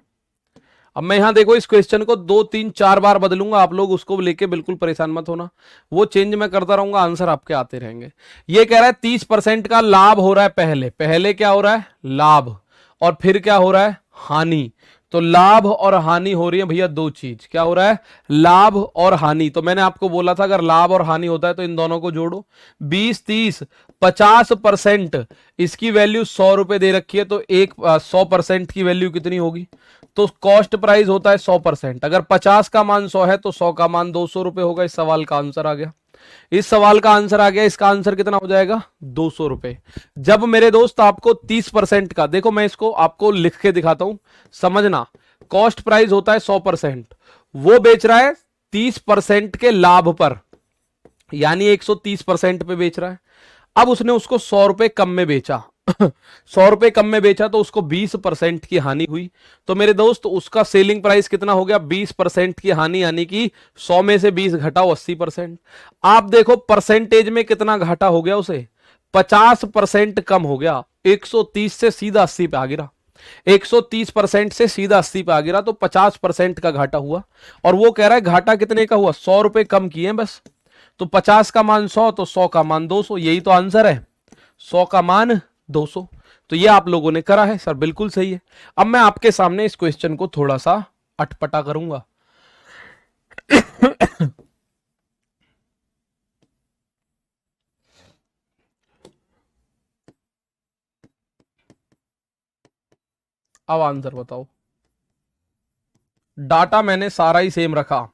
अब मैं यहां देखो इस क्वेश्चन को 2 3 4 बार बदलूंगा, आप लोग उसको लेके बिल्कुल परेशान मत होना, वो चेंज मैं करता रहूंगा, आंसर आपके आते रहेंगे। ये कह रहा है 30% का लाभ हो रहा है, पहले पहले क्या हो रहा है, लाभ, और फिर क्या हो रहा है, हानि। तो लाभ और हानि हो रही है भैया, दो चीज, क्या हो रहा है, लाभ और हानि। तो मैंने आपको बोला था अगर लाभ और हानि होता है तो इन दोनों को जोड़ो। 20 30 50%, इसकी वैल्यू 100 रुपए दे रखी है, तो 100% की वैल्यू कितनी होगी, तो कॉस्ट प्राइस होता है 100%। अगर 50 का मान 100 है तो 100 का मान 200 रुपए होगा। इस सवाल का आंसर आ गया, इस सवाल का आंसर आ गया। इसका आंसर कितना हो जाएगा, 200 रुपए। जब मेरे दोस्त आपको 30% का, देखो मैं इसको आपको लिख के दिखाता हूं, समझना। कॉस्ट प्राइस होता है 100%, वो बेच रहा है 30% के लाभ पर, यानी 130% पे बेच रहा है। अब उसने उसको 100 रुपए कम में बेचा 100 रुपए कम में बेचा तो उसको 20% की हानि हुई। तो मेरे दोस्त उसका सेलिंग प्राइस कितना हो गया, 20% की हानि, यानी कि 100 में से 20 घटाओ 80%। आप देखो परसेंटेज में कितना घाटा हो गया उसे, 50% कम हो गया। 130 से सीधा 80 पे आ गिरा, 130% से सीधा 80 पे आ गिरा, तो 50% का घाटा हुआ। और वो कह रहा है घाटा कितने का हुआ, 100 रुपए कम किए बस। तो 50 का मान 100, तो 100 का मान 200, यही तो आंसर है, 100 का मान 200। तो ये आप लोगों ने करा है सर, बिल्कुल सही है। अब मैं आपके सामने इस क्वेश्चन को थोड़ा सा अटपटा करूंगा। अब आंसर बताओ। डाटा मैंने सारा ही सेम रखा,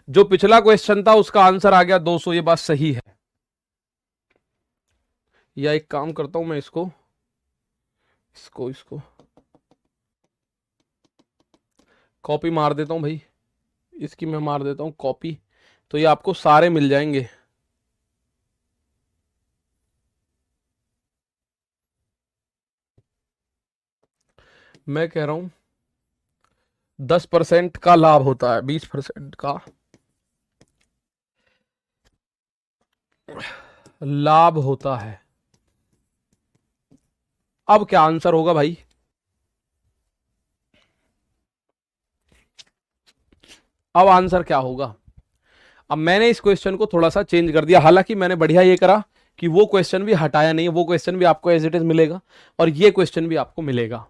जो पिछला क्वेश्चन था उसका आंसर आ गया 200, ये बात सही है। या एक काम करता हूं मैं, इसको इसको इसको कॉपी मार देता हूं भाई, इसकी मैं मार देता हूं कॉपी, तो ये आपको सारे मिल जाएंगे। मैं कह रहा हूं 10% का लाभ होता है, 20% का लाभ होता है। अब क्या आंसर होगा भाई, अब आंसर क्या होगा। अब मैंने इस क्वेश्चन को थोड़ा सा चेंज कर दिया, हालांकि मैंने बढ़िया ये करा कि वो क्वेश्चन भी हटाया नहीं, वो क्वेश्चन भी आपको एज इट इज मिलेगा और ये क्वेश्चन भी आपको मिलेगा।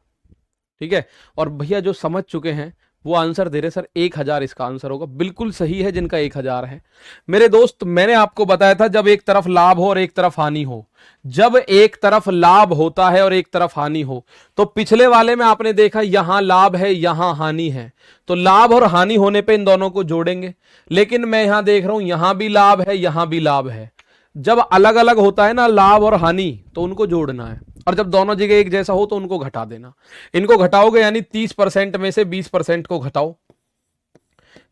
ठीक है, और भैया जो समझ चुके हैं वो आंसर दे रहे सर 1000 इसका आंसर होगा, बिल्कुल सही है जिनका 1000 है। मेरे दोस्त मैंने आपको बताया था जब एक तरफ लाभ हो और एक तरफ हानि हो, जब एक तरफ लाभ होता है और एक तरफ हानि हो, तो पिछले वाले में आपने देखा यहां लाभ है यहां हानि है, तो लाभ और हानि होने पे इन दोनों को जोड़ेंगे। लेकिन मैं यहां देख रहा हूं यहां भी लाभ है यहां भी लाभ है, जब अलग अलग होता है ना लाभ और हानि तो उनको जोड़ना है, और जब दोनों जगह एक जैसा हो तो उनको घटा देना। इनको घटाओगे यानी 30% में से 20% को घटाओ,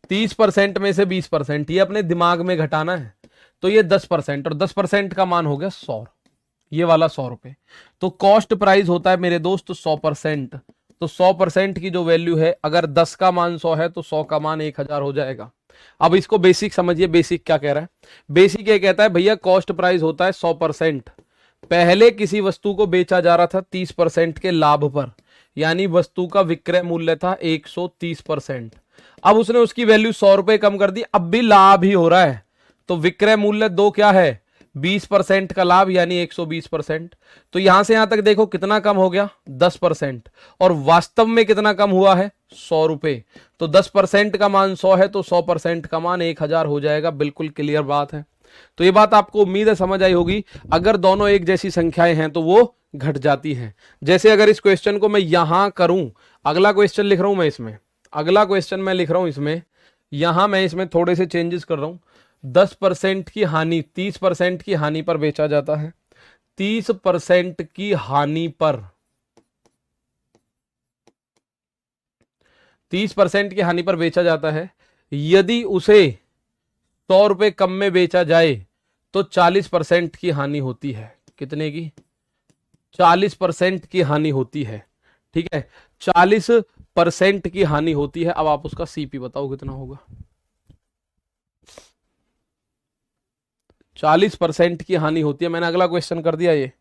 30% में से 20%, ये अपने दिमाग में घटाना है। तो ये 10%, और 10% का मान हो गया 100, ये वाला 100 रुपए। तो कॉस्ट प्राइस होता है मेरे दोस्त 100%। तो 100% की जो वैल्यू है, अगर 10 का मान 100 है तो 100 का मान 1000 हो जाएगा। अब इसको बेसिक समझिए, बेसिक क्या कह रहा है। बेसिक ये कहता है भैया कॉस्ट प्राइस होता है 100%, पहले किसी वस्तु को बेचा जा रहा था 30% के लाभ पर, यानी वस्तु का विक्रय मूल्य था 130%। अब उसने उसकी वैल्यू 100 रुपए कम कर दी, अब भी लाभ ही हो रहा है, तो विक्रय मूल्य 2 क्या है, 20% का लाभ यानी 120%। तो यहां से यहां तक देखो कितना कम हो गया 10%, और वास्तव में कितना कम हुआ है 100 रुपए। तो 10% का मान 100 है तो 100% का मान 1000 हो जाएगा। बिल्कुल क्लियर बात है। तो ये बात आपको उम्मीद है समझ आई होगी। अगर दोनों एक जैसी संख्याएं हैं तो वो घट जाती हैं। जैसे अगर इस क्वेश्चन को मैं यहां करूं, अगला क्वेश्चन लिख रहा हूं मैं इसमें, अगला क्वेश्चन मैं लिख रहा हूं इसमें, यहां मैं इसमें थोड़े से चेंजेस कर रहा हूं। 10% की हानि 30% की हानि पर बेचा जाता है। 30% की हानि पर, 30% की हानि पर बेचा जाता है। यदि उसे 100 रुपए कम में बेचा जाए तो 40% की हानि होती है। कितने की? 40% की हानि होती है। ठीक है, 40% की हानि होती है। अब आप उसका सीपी बताओ कितना होगा। 40% की हानि होती है। मैंने अगला क्वेश्चन कर दिया ये।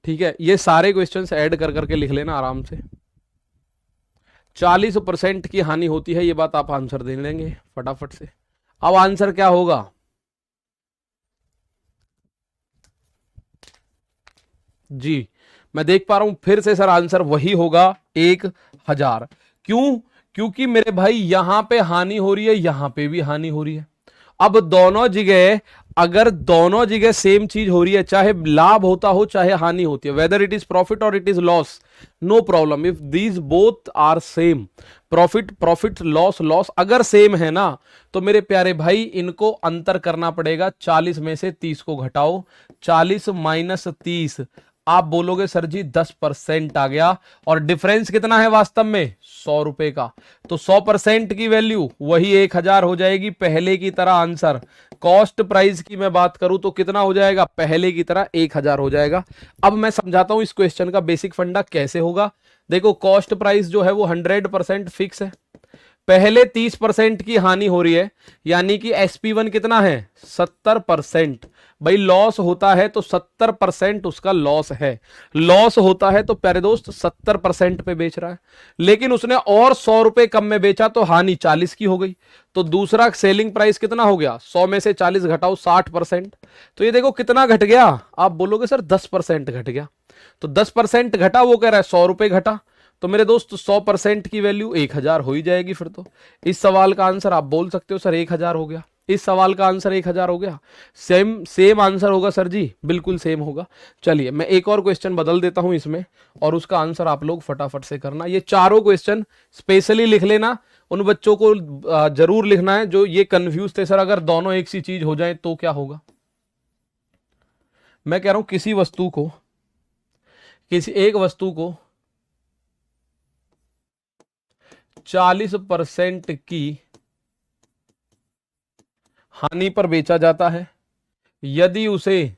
ठीक है, ये सारे क्वेश्चंस ऐड कर करके लिख लेना आराम से। 40% की हानि होती है, ये बात आप आंसर दे लेंगे फटाफट से। अब आंसर क्या होगा? जी, मैं देख पा रहा हूं फिर से सर, आंसर वही होगा 1000। क्यों? क्योंकि मेरे भाई यहां पे हानि हो रही है, यहां पे भी हानि हो रही है। अब दोनों जगह, अगर दोनों जगह सेम चीज हो रही है, चाहे लाभ होता हो चाहे हानि होती है, वेदर इट इज प्रॉफिट और it is loss, no problem. If these both are same, profit profit, loss loss, अगर सेम है ना, तो मेरे प्यारे भाई इनको अंतर करना पड़ेगा। 40 में से 30 को घटाओ, 40 माइनस 30, आप बोलोगे सर जी 10% आ गया। और डिफरेंस कितना है वास्तव में? 100 रुपए का। तो 100% की वैल्यू वही 1000 हो जाएगी, पहले की तरह आंसर। कॉस्ट प्राइस की मैं बात करूं तो कितना हो जाएगा? पहले की तरह 1000 हो जाएगा। अब मैं समझाता हूं इस क्वेश्चन का बेसिक फंडा कैसे होगा। देखो, कॉस्ट प्राइस जो है वो 100% फिक्स है। पहले 30% की हानि हो रही है, यानी कि SP1 कितना है? 70%। भाई लॉस होता है तो 70% उसका लॉस है। लॉस होता है तो प्यारे दोस्त 70% पे बेच रहा है। लेकिन उसने और 100 रुपए कम में बेचा तो हानि 40 की हो गई। तो दूसरा सेलिंग प्राइस कितना हो गया? 100 में से 40 घटाओ, 60%। तो ये देखो कितना घट गया। आप बोलोगे सर 10% घट गया। तो 10% घटा, वो कह रहा है 100 रुपए घटा। तो मेरे दोस्त 100% की वैल्यू 1000 हो ही जाएगी फिर तो। इस सवाल का आंसर आप बोल सकते हो सर 1000 हो गया। इस सवाल का आंसर 1000 हो गया। सेम सेम आंसर होगा सर जी, बिल्कुल सेम होगा। चलिए मैं एक और क्वेश्चन बदल देता हूं इसमें, और उसका आंसर आप लोग फटाफट से करना। ये चारों क्वेश्चन स्पेशली लिख लेना। उन बच्चों को जरूर लिखना है जो ये कंफ्यूज थे, सर अगर दोनों एक सी चीज हो जाए तो क्या होगा। मैं कह रहा हूं किसी वस्तु को, किसी एक वस्तु को 40% की हानि पर बेचा जाता है। यदि उसे,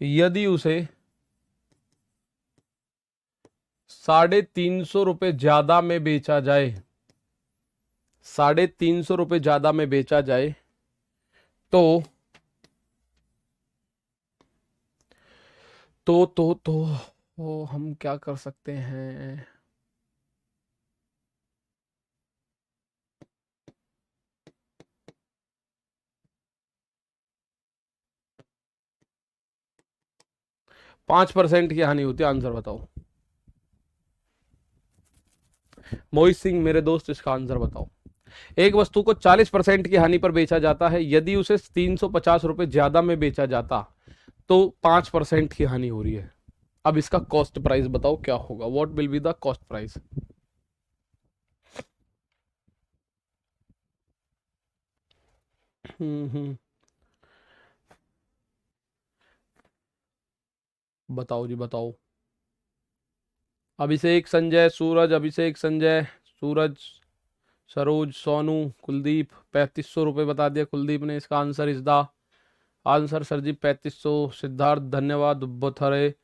यदि उसे 350 रुपए ज्यादा में बेचा जाए, 350 रुपए ज्यादा में बेचा जाए तो तो हम क्या कर सकते हैं? पांच परसेंट की हानि होती है। आंसर बताओ मोहित सिंह मेरे दोस्त, इसका आंसर बताओ। एक वस्तु को 40% की हानि पर बेचा जाता है, यदि उसे 350 रुपए ज्यादा में बेचा जाता तो 5% की हानि हो रही है। अब इसका कॉस्ट प्राइस बताओ क्या होगा। What will be the cost price? Hmm, बताओ जी बताओ। अभिषेक संजय सूरज, अभिषेक संजय सूरज, सरोज सोनू कुलदीप, 3500 रुपये बता दिया कुलदीप ने। इसका answer is the answer sir ji 3500। Siddharth धन्यवाद बथरे,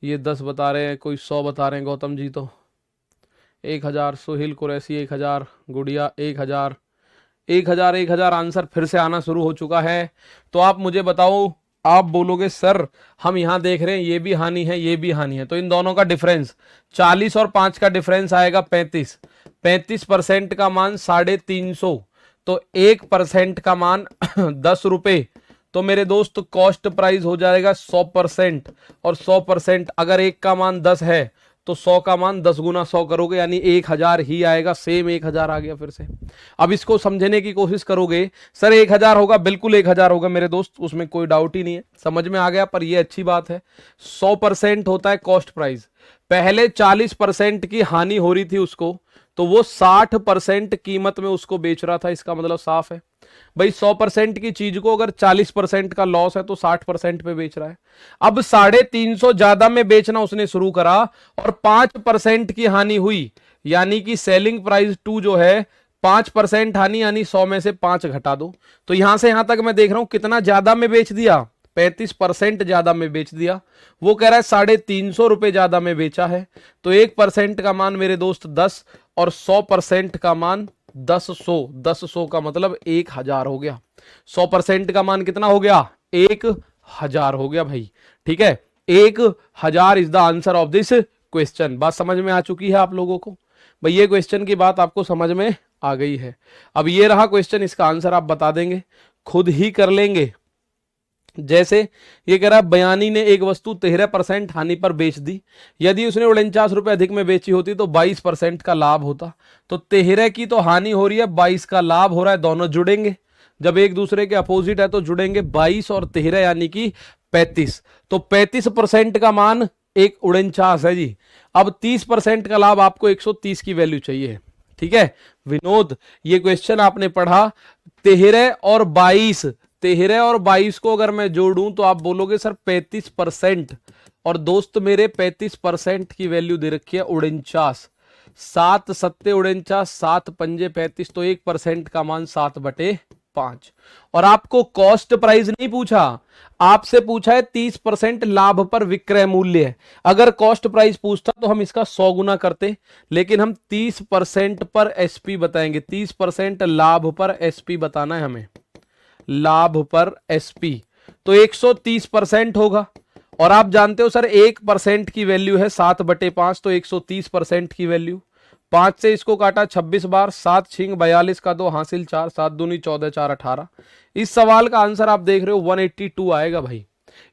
ये 10 बता रहे हैं, कोई 100 बता रहे हैं। गौतम जी तो 1000। सुहिल कुरैसी 1000। गुड़िया 1000। 1000 1000 आंसर फिर से आना शुरू हो चुका है। तो आप मुझे बताओ, आप बोलोगे सर हम यहां देख रहे हैं ये भी हानि है ये भी हानि है, तो इन दोनों का डिफरेंस 40 और 5 का डिफरेंस आएगा 35। 35% का मान 350, तो 1% का मान 10 रुपए। तो मेरे दोस्त कॉस्ट प्राइस हो जाएगा 100%, और 100% अगर एक का मान 10 है तो 100 का मान 10 गुना 100 करोगे यानी 1000 ही आएगा। सेम 1000 आ गया फिर से। अब इसको समझने की कोशिश करोगे, सर 1000 होगा, बिल्कुल 1000 होगा मेरे दोस्त, उसमें कोई डाउट ही नहीं है, समझ में आ गया। पर ये अच्छी बात है, 100% होता है कॉस्ट प्राइस। पहले 40% की हानि हो रही थी उसको, तो वो 60% कीमत में उसको बेच रहा था। इसका मतलब साफ है भाई, 100% की चीज को अगर 40% का लॉस है तो 60% पे बेच रहा है। अब 350 ज्यादा में बेचना उसने शुरू करा और 5% की हानि हुई, यानी कि सेलिंग प्राइस 2 जो है 5% हानि, यानी 100 में से 5 घटा दो। तो यहां से यहां तक मैं देख रहा हूं कितना ज्यादा में बेच दिया, 35% ज्यादा में बेच दिया। वो कह रहा है 350 रुपए ज्यादा में बेचा है। तो 1% का मान मेरे दोस्त 10 और 100% का मान 10 का मतलब 1000 हो गया। 100% का मान कितना हो गया, 1000 हो गया भाई। ठीक है, 1000 is the answer of this question. बात समझ में आ चुकी है आप लोगों को भाई, ये क्वेश्चन की बात आपको समझ में आ गई है। अब ये रहा क्वेश्चन, इसका आंसर आप बता देंगे, खुद ही कर लेंगे। जैसे ये कह रहा है बयानी ने एक वस्तु 13% हानि पर बेच दी, यदि उसने 49 रुपए अधिक में बेची होती तो 22% का लाभ होता। तो 13 की तो हानि हो रही है, 22 का लाभ हो रहा है, दोनों जुड़ेंगे। जब एक दूसरे के अपोजिट है तो जुड़ेंगे, 22 और 13 यानी कि 35। तो 35% का मान 49 है जी। अब 30% का लाभ आपको 130 की वैल्यू चाहिए। ठीक है विनोद, ये क्वेश्चन आपने पढ़ा 13 और 22, 13 और 22 को अगर मैं जोड़ूं तो आप बोलोगे सर 35%। और दोस्त मेरे 35% की वैल्यू दे रखी है 49, 7 सत्ते 49, 7 पंजे 35, तो 1% का मान 7/5। और आपको कॉस्ट प्राइस नहीं पूछा, आपसे पूछा है 30% लाभ पर विक्रय मूल्य है। अगर कॉस्ट प्राइस पूछता तो हम इसका 100 गुना करते, लेकिन हम 30% पर एसपी बताएंगे। 30% लाभ पर एसपी बताना है हमें, लाभ पर एसपी। तो 130% होगा। और आप जानते हो सर 1% की वैल्यू है 7/5, तो 130% की वैल्यू। 5 से इसको काटा 26 बार, 7 छिंग 42 का 2 हासिल 4, 7 दूनी 14, 4 18। इस सवाल का आंसर आप देख रहे हो 182 आएगा भाई।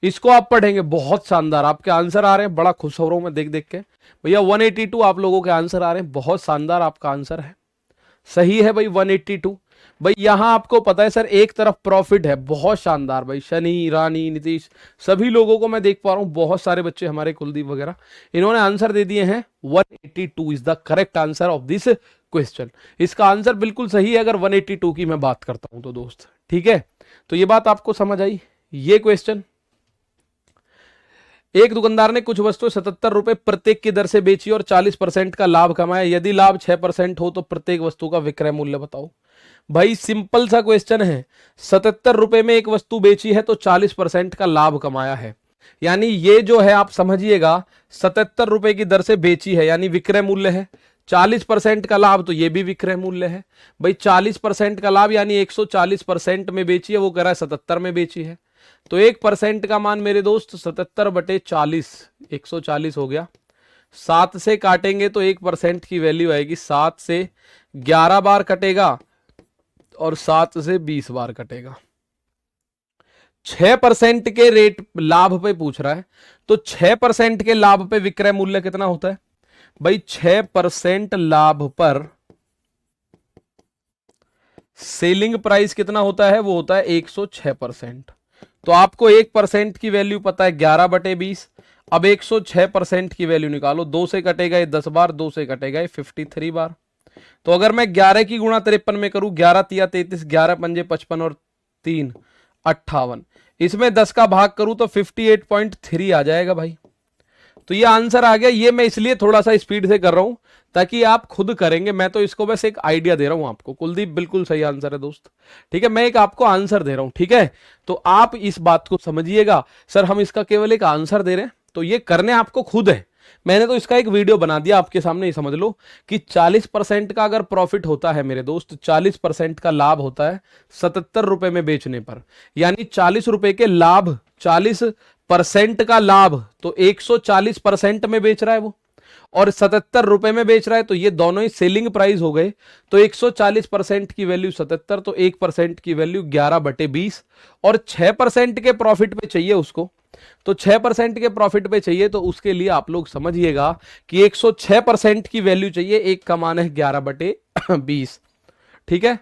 इसको आप पढ़ेंगे, बहुत शानदार आपके आंसर आ रहे हैं, बड़ा खुश हो रहा हूं मैं देख देख के भैया। 182 आप लोगों के आंसर आ रहे हैं, बहुत शानदार आपका आंसर है, सही है भाई 182। भाई यहां आपको पता है सर एक तरफ प्रॉफिट है, बहुत शानदार भाई। शनि, रानी, नीतीश, सभी लोगों को मैं देख पा रहा हूं, बहुत सारे बच्चे हमारे कुलदीप वगैरह, इन्होंने आंसर दे दिए हैं। 182 is the correct answer of this question. इसका आंसर बिल्कुल सही है अगर 182 की मैं बात करता हूं तो दोस्त। ठीक है, तो ये बात आपको समझ आई। ये क्वेश्चन, एक दुकानदार ने कुछ वस्तुएं 77 रुपए प्रत्येक की दर से बेची और 40% का लाभ कमाया, यदि लाभ 6% हो तो प्रत्येक वस्तु का विक्रय मूल्य बताओ। भाई सिंपल सा क्वेश्चन है, 77 रुपए में एक वस्तु बेची है तो 40% का लाभ कमाया है, यानी ये जो है आप समझिएगा 77 रुपए की दर से बेची है यानी विक्रय मूल्य है, 40% का लाभ तो ये भी विक्रय मूल्य है। भाई 40% का लाभ यानी 140% में बेची है, वो कह रहा है 77 में बेची है। तो 1% का मान मेरे दोस्त 77/40, 140 हो गया। 7 से काटेंगे तो 1% की वैल्यू आएगी, 7 से 11 बार कटेगा और 7 से 20 बार कटेगा। 6% के रेट लाभ पे पूछ रहा है, तो 6% के लाभ पे विक्रय मूल्य कितना होता है भाई? 6% लाभ पर सेलिंग प्राइस कितना होता है? वो होता है 106%। तो आपको 1% की वैल्यू पता है 11/20। अब 106% की वैल्यू निकालो, 2 से कटेगा ये 10 बार, 2 से कटेगा ये 53 बार। तो अगर मैं 11 की गुणा 53 में करूं, 11 तिया 33, 11 पंजे 55 और 3 58, इसमें 10 का भाग करूं तो 58.3 आ जाएगा भाई। तो ये आंसर आ गया। ये मैं इसलिए थोड़ा सा स्पीड से कर रहा हूं ताकि आप खुद करेंगे, मैं तो इसको बस एक आइडिया दे रहा हूं आपको। कुलदीप बिल्कुल सही आंसर है दोस्त, ठीक है, मैं एक आपको आंसर दे रहा हूं, ठीक है। तो आप इस बात को समझिएगा, सर हम इसका केवल एक आंसर दे रहे हैं, तो ये करने आपको खुद है। मैंने तो इसका एक वीडियो बना दिया आपके सामने, ही समझ लो कि 40% का अगर प्रॉफिट होता है मेरे दोस्त, 40% का लाभ होता है 77 रुपए में बेचने पर, यानी 40 रुपए के लाभ, 40% का लाभ, तो 140% में बेच रहा है वो। और 77 रुपए में बेच रहा है, तो ये दोनों ही सेलिंग प्राइस हो गए। तो 140% की वैल्यू 77, तो 1% की वैल्यू 11/20, और 6% के प्रॉफिट पे चाहिए उसको। तो 6% के प्रॉफिट पे चाहिए, तो उसके लिए आप लोग समझिएगा कि 106% की वैल्यू चाहिए। एक का मान है 11/20। ठीक है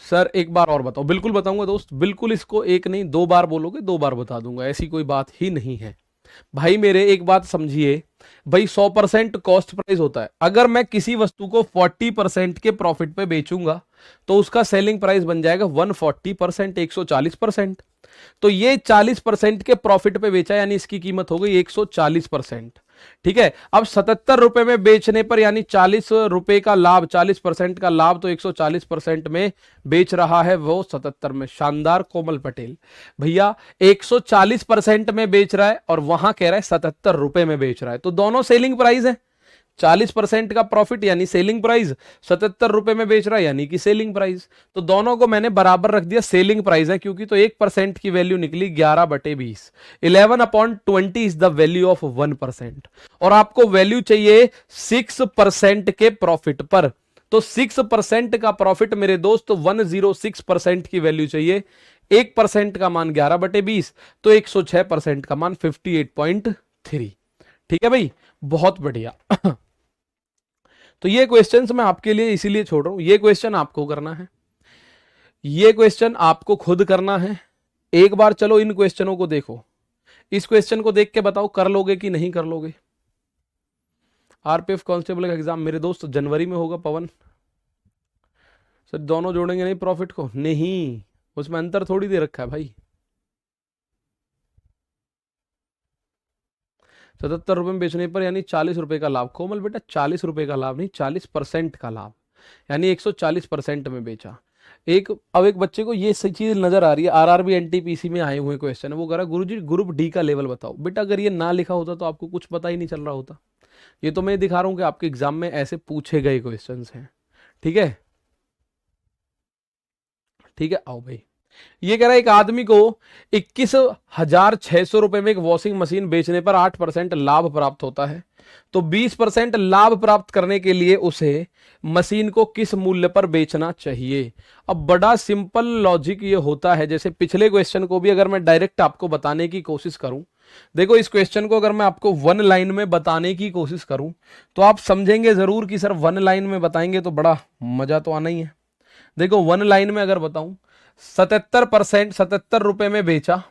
सर, एक बार और बताओ। बिल्कुल बताऊंगा दोस्त, बिल्कुल इसको एक नहीं 2 बार बोलोगे, 2 बार बता दूंगा, ऐसी कोई बात ही नहीं है। भाई मेरे एक बात समझिए, भाई 100% कॉस्ट प्राइस होता है। अगर मैं किसी वस्तु को 40% के प्रॉफिट पे बेचूंगा, तो उसका सेलिंग प्राइस बन जाएगा 140%, 140%। तो ये 40% के प्रॉफिट पे बेचा, यानी इसकी कीमत हो गई 140%। ठीक है, अब 77 रुपए में बेचने पर, यानी 40 रुपए का लाभ, 40% का लाभ, तो 140% में बेच रहा है वो 77 में। शानदार कोमल पटेल भैया, 140% में बेच रहा है और वहां कह रहा है 77 रुपए में बेच रहा है, तो दोनों सेलिंग प्राइस है। 40% का प्रॉफिट यानी सेलिंग प्राइस, 77 रुपए में बेच रहा है यानी कि सेलिंग प्राइस। तो दोनों को मैंने बराबर रख दिया, सेलिंग प्राइस है क्योंकि। तो 1% की वैल्यू निकली 11/20। 11/20 इज द वैल्यू ऑफ 1%। और आपको वैल्यू चाहिए 6% के प्रॉफिट पर। तो 6% का प्रॉफिट मेरे दोस्त 106% की वैल्यू चाहिए। 1% का मान 11/20, तो 106% का मान 58.3। ठीक है भाई, बहुत बढ़िया। तो ये क्वेश्चंस मैं आपके लिए इसीलिए छोड़ रहा हूं, ये क्वेश्चन आपको करना है, ये क्वेश्चन आपको खुद करना है। एक बार चलो इन क्वेश्चनों को देखो, इस क्वेश्चन को देख के बताओ कर लोगे कि नहीं कर लोगे। आरपीएफ कांस्टेबल का एग्जाम मेरे दोस्त जनवरी में होगा। पवन सर दोनों जोड़ेंगे नहीं प्रॉफिट को? नहीं, उसमें अंतर थोड़ी दे रखा है भाई। 77 रुपए में बेचने पर यानी 40 रुपए का लाभ। कोमल बेटा 40 रुपए का लाभ नहीं, 40% का लाभ, यानी 140% में बेचा। अब एक बच्चे को ये सही चीज नजर आ रही है, आरआरबी एनटीपीसी में आए हुए क्वेश्चन है, वो कह रहा है गुरुजी ग्रुप डी का लेवल बताओ। बेटा अगर ये ना लिखा होता तो आपको कुछ पता ही नहीं चल रहा होता। ये तो मैं दिखा रहा हूं कि आपके एग्जाम में ऐसे पूछे गए क्वेश्चन हैं। ठीक है, ठीक है, आओ भाई। ये कह रहा है एक आदमी को 21,600 रुपए में एक वॉशिंग मशीन बेचने पर 8% लाभ प्राप्त होता है। तो 20% लाभ प्राप्त करने के लिए उसे मशीन को किस मूल्य पर बेचना चाहिए। अब बड़ा सिंपल लॉजिक ये होता है, जैसे पिछले क्वेश्चन को भी अगर मैं डायरेक्ट आपको बताने की कोशिश करूं, देखो इस क्वेश्चन को अगर मैं आपको 1 लाइन में बताने की कोशिश करूं, तो आप समझेंगे जरूर कि सर 1 लाइन में बताएंगे तो बड़ा मजा तो आना ही है। देखो 1 लाइन में अगर बताऊं, 77 रुपए में बेचा,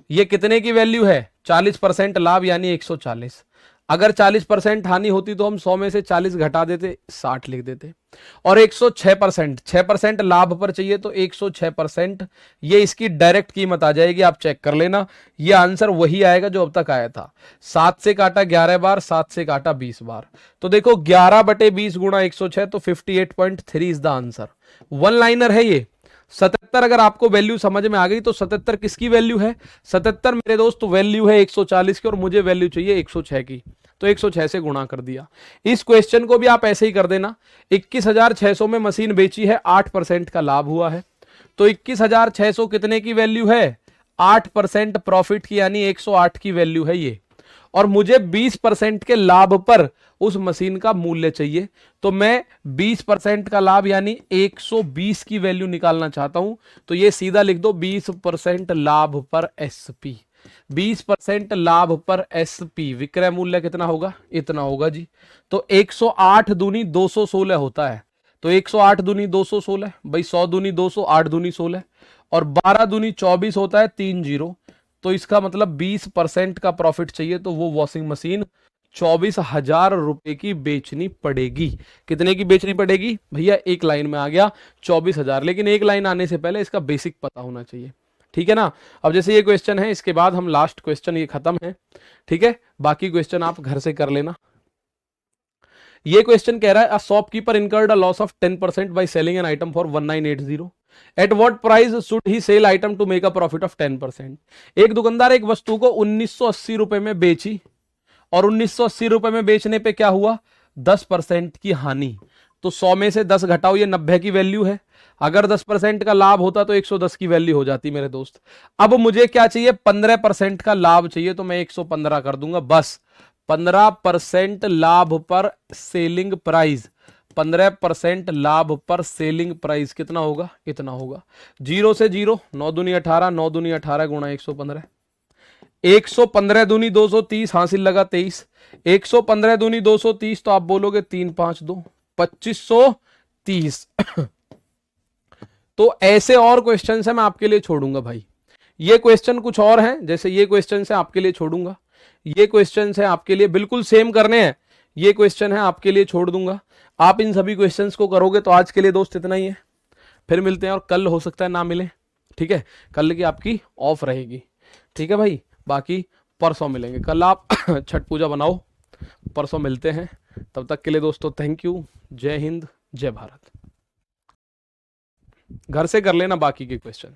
ये कितने की वैल्यू है? 40% लाभ यानी 140। अगर 40% हानि होती तो हम 100 में से 40 घटा देते, 60 लिख देते। और 106%, 6% लाभ पर चाहिए, तो 106% ये इसकी डायरेक्ट कीमत आ जाएगी। आप चेक कर लेना, ये आंसर वही आएगा जो अब तक आया था। 7 से काटा 11 बार, 7 से काटा 20 बार, तो देखो 11/20 गुणा 106, तो 58.3 इज द आंसर। 1 लाइनर है ये। 77 अगर आपको वैल्यू समझ में आ गई, तो 77 किसकी वैल्यू है? 77 मेरे दोस्त वैल्यू है 140 की, और मुझे वैल्यू चाहिए 106 की, तो 106 से गुणा कर दिया। इस क्वेश्चन को भी आप ऐसे ही कर देना। 21,600 में मशीन बेची है, 8% का लाभ हुआ है, तो 21,600 कितने की वैल्यू है? 8% प्रॉफिट की, यानी 108 की वैल्यू है ये। और मुझे 20% के लाभ पर उस मशीन का मूल्य चाहिए, तो मैं 20% का लाभ यानी 120 की वैल्यू निकालना चाहता हूं। तो ये सीधा लिख दो, 20% लाभ पर एसपी। 20% लाभ पर एसपी विक्रय मूल्य कितना होगा? इतना होगा जी। तो 108 दूनी 216 होता है, तो 108 दूनी 216 भाई, 100 दूनी 200, 8 दूनी 16, और 12 दूनी 24 होता है 30। तो इसका मतलब 20% का प्रॉफिट चाहिए, तो वो वॉशिंग मशीन 24,000 रुपए की बेचनी पड़ेगी। कितने की बेचनी पड़ेगी भैया? एक लाइन में आ गया 24,000, लेकिन एक लाइन आने से पहले इसका बेसिक पता होना चाहिए। ठीक है ना। अब जैसे ये क्वेश्चन है, इसके बाद हम लास्ट क्वेश्चन, ये खत्म है। ठीक है, बाकी क्वेश्चन आप घर से कर लेना। ये क्वेश्चन कह रहा है, a shopkeeper incurred a loss of 10% by selling an item for 1980। At what price should he sell item to make a profit of 10%। एक दुकानदार एक वस्तु को 1980 रुपए में बेची, और 1980 रुपए में बेचने पे क्या हुआ? 10% की हानि। तो 100 में से 10 घटाओ, ये 90 की वैल्यू है। अगर 10% का लाभ होता तो 110 की वैल्यू हो जाती मेरे दोस्त। अब मुझे क्या चाहिए? 15% का लाभ चाहिए, तो मैं 115 कर दूंगा बस। 15% लाभ पर सेलिंग प्राइस, 15% लाभ पर सेलिंग प्राइस कितना होगा, इतना होगा। 0 से 0, 9 दूनी 18, 9 दूनी 18 गुणा 115, 115 दूनी 230, हासिल लगा 23, 115 दूनी 230, तो आप बोलोगे 3 5 2, 2530। तो ऐसे और क्वेश्चन है, मैं आपके लिए छोड़ूंगा भाई। ये क्वेश्चन कुछ और हैं, जैसे ये क्वेश्चन है आपके लिए छोड़ूंगा, ये क्वेश्चन है आपके लिए बिल्कुल सेम करने हैं, ये क्वेश्चन है आपके लिए छोड़ दूंगा। आप इन सभी क्वेश्चंस को करोगे। तो आज के लिए दोस्त इतना ही है, फिर मिलते हैं, और कल हो सकता है ना मिले, ठीक है, कल की आपकी ऑफ रहेगी, ठीक है भाई। बाकी परसों मिलेंगे, कल आप छठ पूजा बनाओ, परसों मिलते हैं। तब तक के लिए दोस्तों थैंक यू, जय हिंद, जय भारत। घर से कर लेना बाकी के क्वेश्चन।